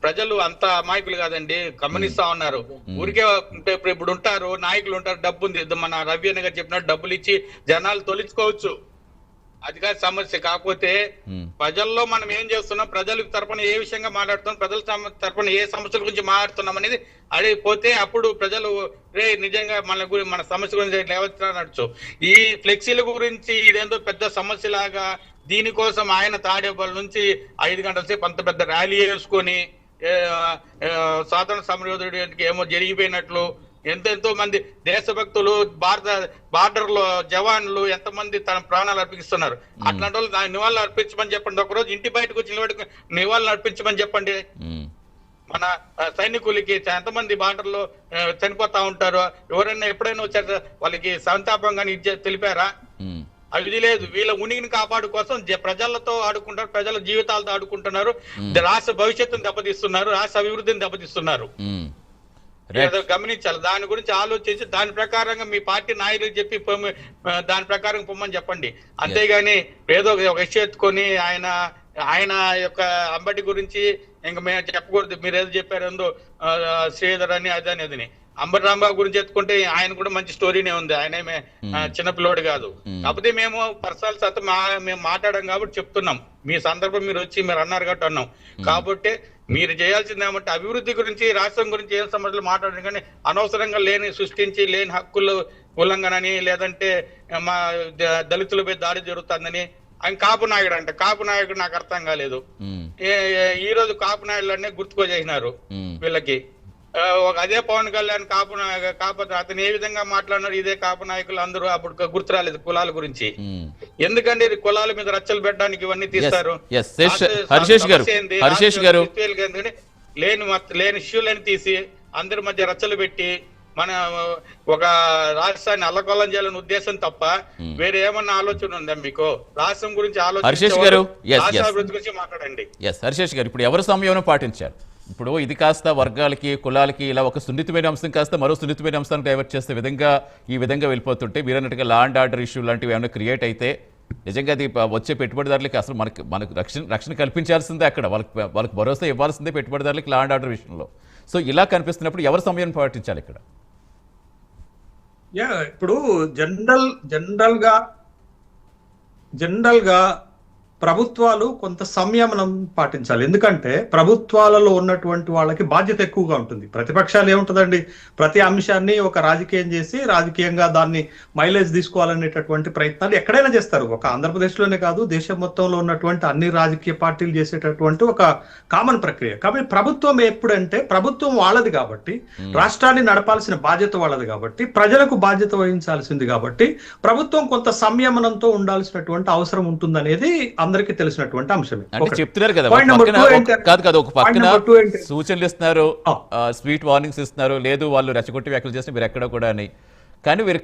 ప్రజలు అంత అమాయకులు కాదండి, గమనిస్తా ఉన్నారు. ఊరికే ఇప్పుడు ఉంటారు నాయకులు ఉంటారు, డబ్బు ఉంది. మన రవి అన్న గారు చెప్పినట్టు డబ్బులు ఇచ్చి జనాలు తొలగించుకోవచ్చు, అది కాదు సమస్య. కాకపోతే ప్రజల్లో మనం ఏం చేస్తున్నాం, ప్రజల తరపున ఏ విషయంగా మాట్లాడుతున్నాం, ప్రజల తరపున ఏ సమస్యల గురించి మాట్లాడుతున్నాం అనేది అడిగిపోతే అప్పుడు ప్రజలు నిజంగా మన సమస్య గురించి లేవనొచ్చు. ఈ ఫ్లెక్సీల గురించి ఇదేందో పెద్ద సమస్యలాగా, దీనికోసం ఆయన తాడేపల్లి నుంచి 5 గంటల సేపు అంత పెద్ద ర్యాలీ వేసుకొని స్వాతంత్ర సమరయోధుడికి ఏమో జరిగిపోయినట్లు, ఎంతో మంది దేశభక్తులు బార్డర్ లో జవాన్లు ఎంతమంది తన ప్రాణాలు అర్పిస్తున్నారు. అట్లాంటి వాళ్ళు నివాళులు అర్పించమని చెప్పండి. ఒకరోజు ఇంటి బయటకు వచ్చి నివాళులు అర్పించమని చెప్పండి. మన సైనికులకి ఎంతమంది బార్డర్ లో చనిపోతా ఉంటారు. ఎవరైనా ఎప్పుడైనా వచ్చారు వాళ్ళకి సంతాపం కానీ తెలిపారా? అది లేదు. వీళ్ళ ఉనికిని కాపాడు కోసం ప్రజలతో ఆడుకుంటారు, ప్రజల జీవితాలతో ఆడుకుంటున్నారు, రాష్ట్ర భవిష్యత్తును దెబ్బతీస్తున్నారు, రాష్ట్ర అభివృద్ధిని దెబ్బతీస్తున్నారు. గమనించాలి. దాని గురించి ఆలోచించి దాని ప్రకారంగా మీ పార్టీ నాయకులకు చెప్పి దాని ప్రకారం పొమ్మని చెప్పండి. అంతేగాని ఏదో ఒక ఇష్యూ ఎత్తుకొని ఆయన యొక్క అంబటి గురించి ఇంకా మేము చెప్పకూడదు. మీరు ఏదో చెప్పారు ఏందో శ్రీధర్ అని అదని అంబటి రాంబాబు గురించి ఎత్తుకుంటే ఆయన కూడా మంచి స్టోరీనే ఉంది. ఆయనేమే చిన్నపిల్లోడు కాదు. కాకపోతే మేము పర్సనల్ సత్ మేము మాట్లాడాం కాబట్టి చెప్తున్నాం. మీ సందర్భం మీరు వచ్చి మీరు అన్నారు కాబట్టి అన్నాం. కాబట్టి మీరు చేయాల్సింది ఏమంటే అభివృద్ధి గురించి, రాష్ట్రం గురించి ఏం సమస్యలు మాట్లాడడం, కానీ అనవసరంగా సృష్టించి లేని హక్కులు ఉల్లంఘనని, లేదంటే మా దళితులపై దాడి జరుగుతుందని. ఆయన కాపు నాయుడు అంటే కాపు నాయుడు నాకు అర్థం కాలేదు. ఈ రోజు కాపు నాయుడులనే గుర్తుకొచ్చేసినారు వీళ్ళకి. అదే పవన్ కళ్యాణ్ కాపు అతను ఏ విధంగా మాట్లాడినారు, ఇదే కాపు నాయకులు అందరూ అప్పుడు గుర్తు రాలేదు కులాల గురించి. ఎందుకంటే కులాల మీద రచ్చలు పెట్టడానికి ఇవన్నీ తీస్తారు. లేని ఇష్యూలని తీసి అందరి మధ్య రచ్చలు పెట్టి మన ఒక రాష్ట్రాన్ని అల్లకొల్లం చేయాలని ఉద్దేశం తప్ప వేరే ఏమన్నా ఆలోచన ఉందా మీకు? రాష్ట్రం గురించి రాష్ట్ర అభివృద్ధి గురించి మాట్లాడండి. హర్షేష్ గారు, ఇప్పుడు ఎవరు సమయం పాటించారు? ఇప్పుడు ఇది కాస్త వర్గాలకి, కులాలకి ఇలా ఒక సున్నితమైన అంశం కాస్త మరో సున్నితమైన అంశాన్ని డైవర్ట్ చేసే విధంగా ఈ విధంగా వెళ్ళిపోతుంటే, మీరన్నట్టుగా లా అండ్ ఆర్డర్ ఇష్యూ లాంటివి ఏమైనా క్రియేట్ అయితే నిజంగా అది వచ్చే పెట్టుబడిదారులకి అసలు మనకు రక్షణ కల్పించాల్సిందే. అక్కడ వాళ్ళకి భరోసా ఇవ్వాల్సిందే పెట్టుబడిదారులకి లా అండ్ ఆర్డర్ విషయంలో. సో ఇలా కనిపిస్తున్నప్పుడు ఎవరు సమయం పాటించాలి ఇక్కడ? ఇప్పుడు జనరల్ గా ప్రభుత్వాలు కొంత సంయమనం పాటించాలి. ఎందుకంటే ప్రభుత్వాలలో ఉన్నటువంటి వాళ్ళకి బాధ్యత ఎక్కువగా ఉంటుంది. ప్రతిపక్షాలు ఏముంటుందండి, ప్రతి అంశాన్ని ఒక రాజకీయం చేసి రాజకీయంగా దాన్ని మైలేజ్ తీసుకోవాలనేటటువంటి ప్రయత్నాలు ఎక్కడైనా చేస్తారు. ఒక ఆంధ్రప్రదేశ్లోనే కాదు, దేశం మొత్తంలో ఉన్నటువంటి అన్ని రాజకీయ పార్టీలు చేసేటటువంటి ఒక కామన్ ప్రక్రియ. కాబట్టి ప్రభుత్వం ఎప్పుడంటే ప్రభుత్వం వాళ్ళది కాబట్టి, రాష్ట్రాన్ని నడపాల్సిన బాధ్యత వాళ్ళది కాబట్టి, ప్రజలకు బాధ్యత వహించాల్సింది కాబట్టి ప్రభుత్వం కొంత సంయమనంతో ఉండాల్సినటువంటి అవసరం ఉంటుందనేది అందరికీ తెలిసినటువంటి అంశమే. చెప్తున్నారు కదా, ఒక పక్కన సూచనలు ఇస్తున్నారు, స్వీట్ వార్నింగ్స్ ఇస్తున్నారు, లేదు వాళ్ళు రెచ్చగొట్టి వ్యాఖ్యలు చేసిన మీరు ఎక్కడ కూడా అని. కానీ వీరు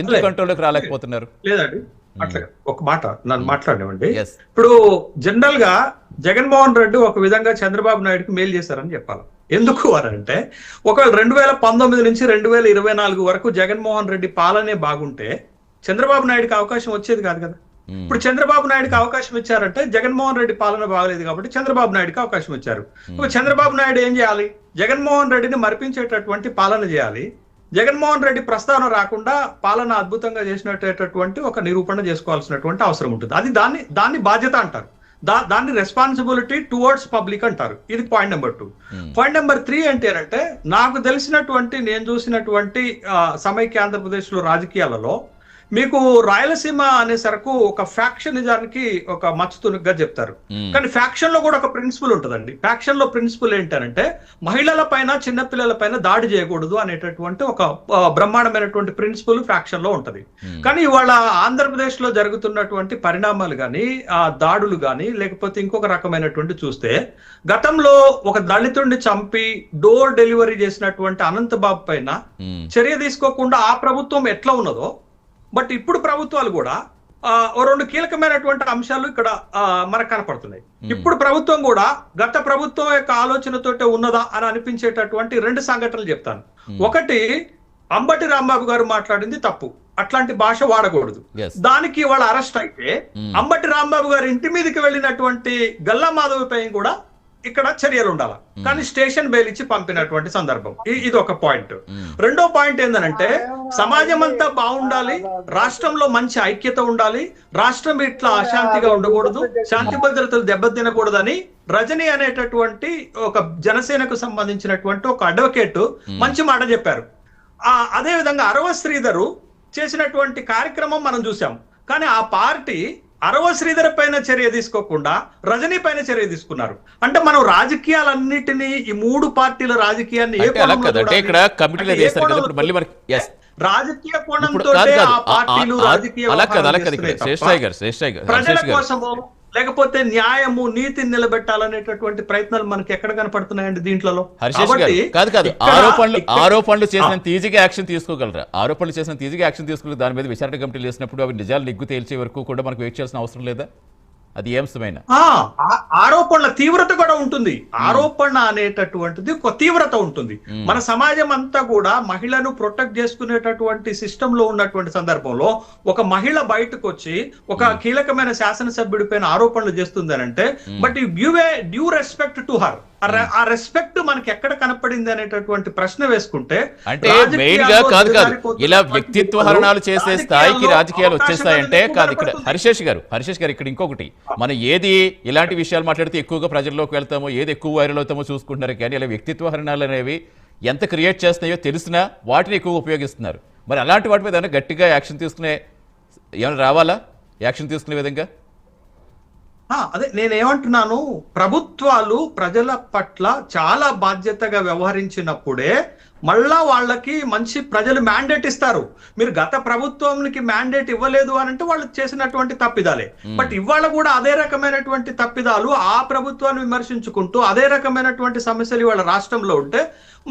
ఎందుకు కంట్రోల్లోకి రాలేకపోతున్నారు? లేదండి, అట్లా ఒక మాట నన్ను మాట్లాడేవండి. ఇప్పుడు జనరల్ గా జగన్మోహన్ రెడ్డి ఒక విధంగా చంద్రబాబు నాయుడుకి మేలు చేశారని చెప్పాలి. ఎందుకు అంటే ఒకవేళ 2019 నుంచి 2024 వరకు జగన్మోహన్ రెడ్డి పాలనే బాగుంటే చంద్రబాబు నాయుడుకి అవకాశం వచ్చేది కాదు కదా. ఇప్పుడు చంద్రబాబు నాయుడుకి అవకాశం ఇచ్చారంటే జగన్మోహన్ రెడ్డి పాలన బాగలేదు కాబట్టి చంద్రబాబు నాయుడుకి అవకాశం ఇచ్చారు. చంద్రబాబు నాయుడు ఏం చేయాలి? జగన్మోహన్ రెడ్డిని మరిపించేటటువంటి పాలన చేయాలి. జగన్మోహన్ రెడ్డి ప్రస్తావన రాకుండా పాలన అద్భుతంగా చేసినటువంటి ఒక నిరూపణ చేసుకోవాల్సినటువంటి అవసరం ఉంటుంది. అది దాన్ని బాధ్యత అంటారు. దాన్ని రెస్పాన్సిబిలిటీ టువర్డ్స్ పబ్లిక్ అంటారు. ఇది పాయింట్ నెంబర్ 2. పాయింట్ నెంబర్ 3 ఏంటి అంటే, నాకు తెలిసినటువంటి నేను చూసినటువంటి సమైక్య ఆంధ్రప్రదేశ్ లో రాజకీయాలలో మీకు రాయలసీమ అనేసరికి ఒక ఫ్యాక్షనిజానికి ఒక మచ్చుతునుగ్గా చెప్తారు. కానీ ఫ్యాక్షన్ లో కూడా ఒక ప్రిన్సిపల్ ఉంటుందండి. ఫ్యాక్షన్ లో ప్రిన్సిపల్ ఏంటంటే మహిళల పైన చిన్నపిల్లల పైన దాడి చేయకూడదు అనేటటువంటి ఒక బ్రహ్మాండమైనటువంటి ప్రిన్సిపల్ ఫ్యాక్షన్ లో ఉంటది. కానీ ఇవాళ ఆంధ్రప్రదేశ్ లో జరుగుతున్నటువంటి పరిణామాలు కానీ దాడులు కానీ లేకపోతే ఇంకొక రకమైనటువంటి చూస్తే, గతంలో ఒక దళితుడిని చంపి డోర్ డెలివరీ చేసినటువంటి అనంతబాబు పైన చర్య తీసుకోకుండా ఆ ప్రభుత్వం ఎట్లా ఉన్నదో, బట్ ఇప్పుడు ప్రభుత్వాలు కూడా 2 కీలకమైనటువంటి అంశాలు ఇక్కడ మనకు కనపడుతున్నాయి. ఇప్పుడు ప్రభుత్వం కూడా గత ప్రభుత్వం యొక్క ఆలోచనతోటే ఉన్నదా అని అనిపించేటటువంటి 2 సంఘటనలు చెప్తాను. ఒకటి, అంబటి రాంబాబు గారు మాట్లాడింది తప్పు, అట్లాంటి భాష వాడకూడదు. దానికి వాళ్ళ అరెస్ట్ అయితే అంబటి రాంబాబు గారు ఇంటి మీదకి వెళ్ళినటువంటి గల్లా మాధవ్ పై కూడా ఇక్కడ చర్యలు ఉండాలి. కానీ స్టేషన్ బెయిల్ ఇచ్చి పంపినటువంటి సందర్భం. ఇది ఒక పాయింట్. రెండో పాయింట్ ఏంటంటే, సమాజం అంతా బాగుండాలి, రాష్ట్రంలో మంచి ఐక్యత ఉండాలి, రాష్ట్రం ఇట్లా అశాంతిగా ఉండకూడదు, శాంతి భద్రతలు దెబ్బతినకూడదని రజనీ అనేటటువంటి ఒక జనసేనకు సంబంధించినటువంటి ఒక అడ్వకేట్ మంచి మాట చెప్పారు. అదే విధంగా అరవ శ్రీధరు చేసినటువంటి కార్యక్రమం మనం చూసాం. కానీ ఆ పార్టీ అరవ శ్రీధర్ పైన చర్య తీసుకోకుండా రజనీ పైన చర్య తీసుకున్నారు. అంటే మనం రాజకీయాలన్నిటినీ, ఈ 3 పార్టీల రాజకీయాన్ని రాజకీయ కోణంతో ప్రజల కోసము లేకపోతే న్యాయము నీతిని నిలబెట్టాలనేటటువంటి ప్రయత్నాలు మనకి ఎక్కడ కనపడుతున్నాయండి దీంట్లో? ఆరోపణలు చేసినంత ఈజీగా యాక్షన్ తీసుకోగలరా? ఆరోపణలు చేసినంత ఈజీగా యాక్షన్ తీసుకోగలరు. దాని మీద విచారణ కమిటీలు వేసినప్పుడు అవి నిజాలు నిగ్గు తేల్చే వరకు కూడా మనకు వెయిట్ చేయాల్సిన అవసరం లేదా? అది ఏం సమయన ఆరోపణల తీవ్రత కూడా ఉంటుంది. ఆరోపణ అనేటటువంటిది ఒక తీవ్రత ఉంటుంది. మన సమాజం అంతా కూడా మహిళను ప్రొటెక్ట్ చేసుకునేటటువంటి సిస్టమ్ లో ఉన్నటువంటి సందర్భంలో ఒక మహిళ బయటకు వచ్చి ఒక కీలకమైన శాసనసభ్యుడి పైన ఆరోపణలు చేస్తుంది అని అంటే, but you give a due respect to her. ఆ రెస్పెక్ట్ మనకి ఎక్కడ కనపడింది అనేటటువంటి ప్రశ్న వేసుకుంటే, అంటే మెయిన్ గా కాదు ఇలా వ్యక్తిత్వ హరణాలు చేసే స్థాయికి రాజకీయాలు వచ్చేస్తాయంటే కాదు. ఇక్కడ హరిశేష్ గారు ఇక్కడ ఇంకొకటి, మనం ఏది ఇలాంటి విషయాలు మాట్లాడితే ఎక్కువగా ప్రజల్లోకి వెళ్తామో, ఏది ఎక్కువ వైరల్ అవుతామో చూసుకుంటున్నారు. కానీ ఇలా వ్యక్తిత్వ హరణాలు అనేవి ఎంత క్రియేట్ చేస్తున్నాయో తెలిసినా వాటిని ఎక్కువ ఉపయోగిస్తున్నారు. మరి అలాంటి వాటి మీద ఏమైనా గట్టిగా యాక్షన్ తీసుకునే ఏమైనా రావాలా? యాక్షన్ తీసుకునే విధంగా అదే నేనేమంటున్నాను, ప్రభుత్వాలు ప్రజల పట్ల చాలా బాధ్యతగా వ్యవహరించినప్పుడే మళ్ళా వాళ్ళకి మంచి ప్రజలు మ్యాండేట్ ఇస్తారు. మీరు గత ప్రభుత్వానికి మ్యాండేట్ ఇవ్వలేదు అని అంటే వాళ్ళు చేసినటువంటి తప్పిదాలే. బట్ ఇవాళ కూడా అదే రకమైనటువంటి తప్పిదాలు ఆ ప్రభుత్వాన్ని విమర్శించుకుంటూ అదే రకమైనటువంటి సమస్యలు ఇవాళ రాష్ట్రంలో ఉంటే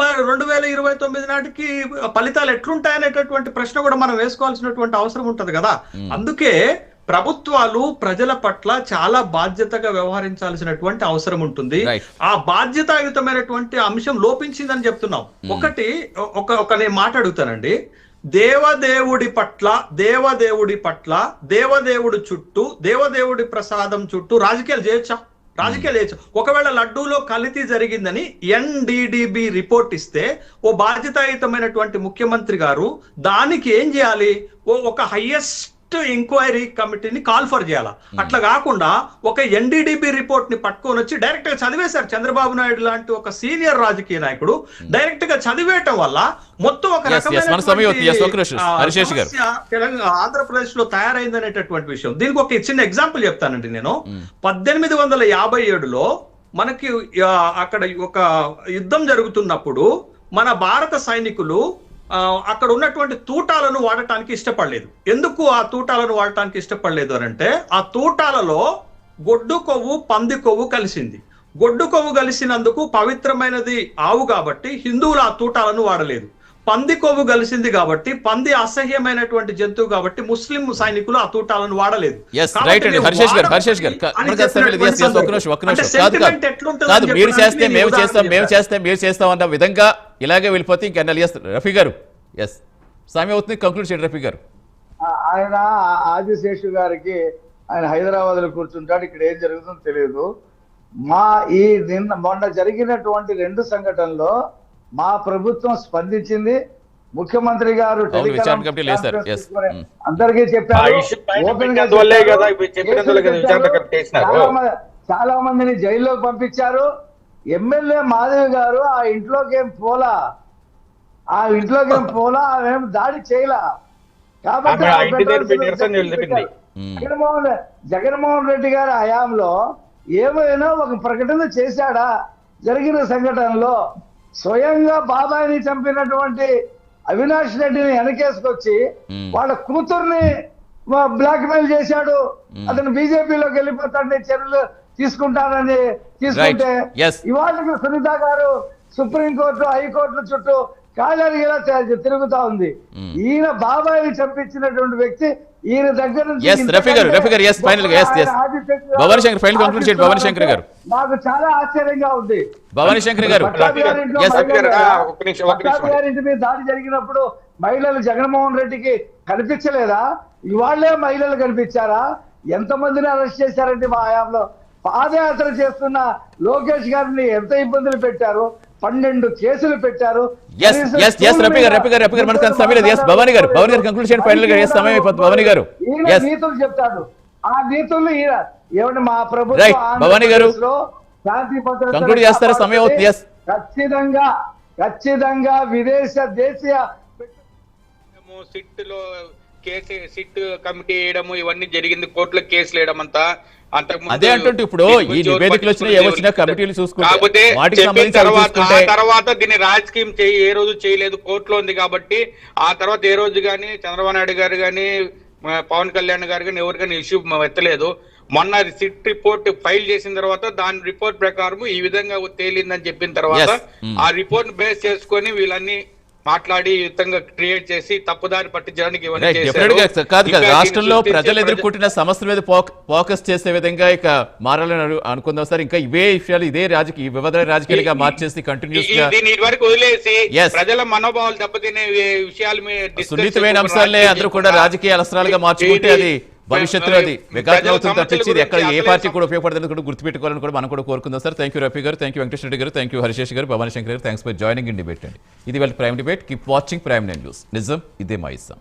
మరి 2029 నాటికి ఫలితాలు ఎట్లుంటాయనేటటువంటి ప్రశ్న కూడా మనం వేసుకోవాల్సినటువంటి అవసరం ఉంటది కదా. అందుకే ప్రభుత్వాలు ప్రజల పట్ల చాలా బాధ్యతగా వ్యవహరించాల్సినటువంటి అవసరం ఉంటుంది. ఆ బాధ్యతాయుతమైనటువంటి అంశం లోపించిందని చెప్తున్నాం. ఒక నేను మాట అడుగుతానండి, దేవదేవుడి పట్ల దేవదేవుడి చుట్టూ దేవదేవుడి ప్రసాదం చుట్టూ రాజకీయాలు చేయొచ్చా? ఒకవేళ లడ్డూలో కల్తీ జరిగిందని NDDB రిపోర్ట్ ఇస్తే ఓ బాధ్యతాయుతమైనటువంటి ముఖ్యమంత్రి గారు దానికి ఏం చేయాలి? ఒక హైయెస్ట్ ఎంక్వైరీ కమిటీని కాల్ ఫర్ చేయాలా? అట్లా కాకుండా ఒక NDDB రిపోర్ట్ ని పట్టుకొని వచ్చి డైరెక్ట్ గా చదివేశారు. చంద్రబాబు నాయుడు లాంటి ఒక సీనియర్ రాజకీయ నాయకుడు డైరెక్ట్ గా చదివేయటం వల్ల మొత్తం ఒక ఆంధ్రప్రదేశ్ లో తయారైందనేటటువంటి విషయం. దీనికి ఒక చిన్న ఎగ్జాంపుల్ చెప్తానండి నేను. 1857లో మనకి అక్కడ ఒక యుద్ధం జరుగుతున్నప్పుడు మన భారత సైనికులు అక్కడ ఉన్నటువంటి తూటాలను వాడటానికి ఇష్టపడలేదు. ఎందుకు ఆ తూటాలను వాడటానికి ఇష్టపడలేదు అని అంటే, ఆ తూటాలలో గొడ్డు కొవ్వు పంది కొవ్వు కలిసింది. గొడ్డు కొవ్వు కలిసినందుకు పవిత్రమైనది ఆవు కాబట్టి హిందువులు ఆ తూటాలను వాడలేదు. పంది కొవ్వు కలిసింది కాబట్టి పంది అసహ్యమైనటువంటి జంతువు కాబట్టి ముస్లిం సైనికులు ఆ తూటాలను వాడలేదు. మీరు చేస్తాం అన్న విధంగా ఇలాగే వెళ్ళిపోతే ఇంకా రఫీ గారు సామి అవుతుంది. కంక్లూడ్ చేయండి రఫీ గారు. ఆయన ఆదిశేషు గారికి ఆయన హైదరాబాద్ లో కూర్చుంటాడు, ఇక్కడ ఏం జరుగుతుందో తెలియదు. మొన్న జరిగినటువంటి 2 సంఘటనలో మా ప్రభుత్వం స్పందించింది. ముఖ్యమంత్రి గారు అవును, టెలికాన్ఫరెన్స్ విచారణ కమిటీ లేశారు. Conference Yes. తీసుకొని అందరికీ చెప్పారు. ఆ ఇష్యూ పైన ఓపెన్ గా పెట్టినందువల్లే చెప్పారు. కదా, ఇప్పుడు చెప్పినందువల్లే కదా విచారణ కమిటీ వేసినారు. చాలా మందిని జైల్లోకి పంపించారు. ఎమ్మెల్యే మాధవి గారు ఆ ఇంట్లోకి ఏం పోలా, ఆమెం దాడి చేయలా. కాబట్టి ఆమె ఆ ఆ ఇంటి దగ్గర పెట్టాల్సిన నిరసన తెలిపింది. జగన్మోహన్ రెడ్డి గారి హయాంలో ఏమైనా ఒక ప్రకటన చేశాడా? జరిగిన సంఘటనలో స్వయంగా బాబాయిని చంపినటువంటి అవినాష్ రెడ్డిని వెనకేసుకొచ్చి వాళ్ళ కూతుర్ని బ్లాక్ మెయిల్ చేశాడు. అతను బీజేపీలోకి వెళ్ళిపోతాడని చర్యలు తీసుకుంటానని తీసుకుంటే Yes. ఇవాళకి సునీత గారు సుప్రీంకోర్టు హైకోర్టు చుట్టూ కాళ్ళరిగేలా తిరుగుతా ఉంది. ఈయన బాబాయిని చంపించినటువంటి వ్యక్తి ఈయన దగ్గర నుంచి Yes, రఫీ గారు, yes, final గా, yes. Bhavani Shankar, final conclude చేయండి, భవానీ శంకర్ గారు. నాకు చాలా ఆశ్చర్యంగా ఉంది. భవానీ శంకర్ గారు, ప్రతాప్ గారి ఇంట్లో Yes. మహిళలు ఒక్క నిమిషం. ప్రతాప్ గారి ఇంటి మీద దాడి జరిగినప్పుడు మహిళలు జగన్మోహన్ రెడ్డికి కనిపించలేదా? ఇవాళ్లే మహిళలు కనిపించారా? ఎంతమందిని అరెస్ట్ చేశారండి మా హయాంలో? పాదయాత్ర చేస్తున్న లోకేష్ గారిని ఎంత ఇబ్బందులు పెట్టారు? 12 కేసులు పెట్టారు. Yes, రఫీ గారు, మనకు అంత సమయం లేదు. Yes, భవానీ గారు కంక్లూడ్ చేయండి ఫైనల్ గా. Yes, సమయం అయిపోతుంది భవానీ గారు. ఈయన Yes. నీతులు చెప్తాడు. ఆ నీతులు ఈయన ఏమంటే మా ప్రభుత్వం Right, భవానీ గారు. ఆంధ్రప్రదేశ్లో శాంతి భద్రతలను Conclude చేస్తారా? సమయం అవుతుంది. Yes. ఖచ్చితంగా దేశీయ సిట్ లో సిట్ కమిటీ వేయడము ఇవన్నీ జరిగింది. కోర్టులో కేసులు వేయడం అంతా అదే అంటుంటే ఇప్పుడు ఈ నివేదికలు వచ్చినా ఏవచ్చినా కమిటీలు చూసుకుంటే కాకపోతే వాటికి చెప్పిన సంబంధించి అవి చూసుకుంటే తర్వాత దీన్ని రాజకీయం ఏ రోజు చేయలేదు, కోర్టులో ఉంది కాబట్టి. ఆ తర్వాత ఏ రోజు గానీ చంద్రబాబు నాయుడు గారు గానీ పవన్ కళ్యాణ్ గారు కానీ ఎవరు కానీ ఇష్యూ ఎత్తలేదు. మొన్న సిట్ రిపోర్ట్ ఫైల్ చేసిన తర్వాత దాని రిపోర్ట్ ప్రకారం ఈ విధంగా తేలిందని చెప్పిన తర్వాత ఆ రిపోర్ట్ బేస్ చేసుకొని వీళ్ళన్ని మాట్లాడి యుద్ధంగా క్రియేట్ చేసి తప్పుదారి పట్టించడానికి ఇవన్నీ చేశారు. కాదు రాష్ట్రంలో ప్రజలు ఎదుర్కొంటున్న సమస్యల మీద ఫోకస్ చేసే విధంగా ఇక మారాలని అనుకుందాం సార్. ఇంకా ఇవే విషయాలు ఇదే వివిధ రాజకీయాలుగా మార్చేసి కంటిన్యూస్ గా దీని వరకు వదిలేసి ప్రజల మనోభావాలు దెబ్బతినే విషయాల మీద సున్నితమైన అంశాలనే అందరూ కూడా రాజకీయ అలసరాలుగా మార్చుకుంటే అది భవిష్యత్తులో అది వికాసం అవుతుంది తప్పించి ఇది ఎక్కడ ఏ పార్టీ కూడా ఉపయోగపడుతుంది కూడా గుర్తుపెట్టుకోవాలని కూడా మనం కూడా కోరుకుందాం సార్. థ్యాంక్ యూ రఫీ గారు, థ్యాంక్ యూ వెంకటేష్ రెడ్డి గారు, థ్యాంక్ యూ హరిశేష్ గారు, భవానీ శంకర్ గారు. Thanks for joining in debate అండి. ఇది వాళ్ళ prime debate. Keep watching prime 9 news. నిజం ఇదే మా ఇస్తాం.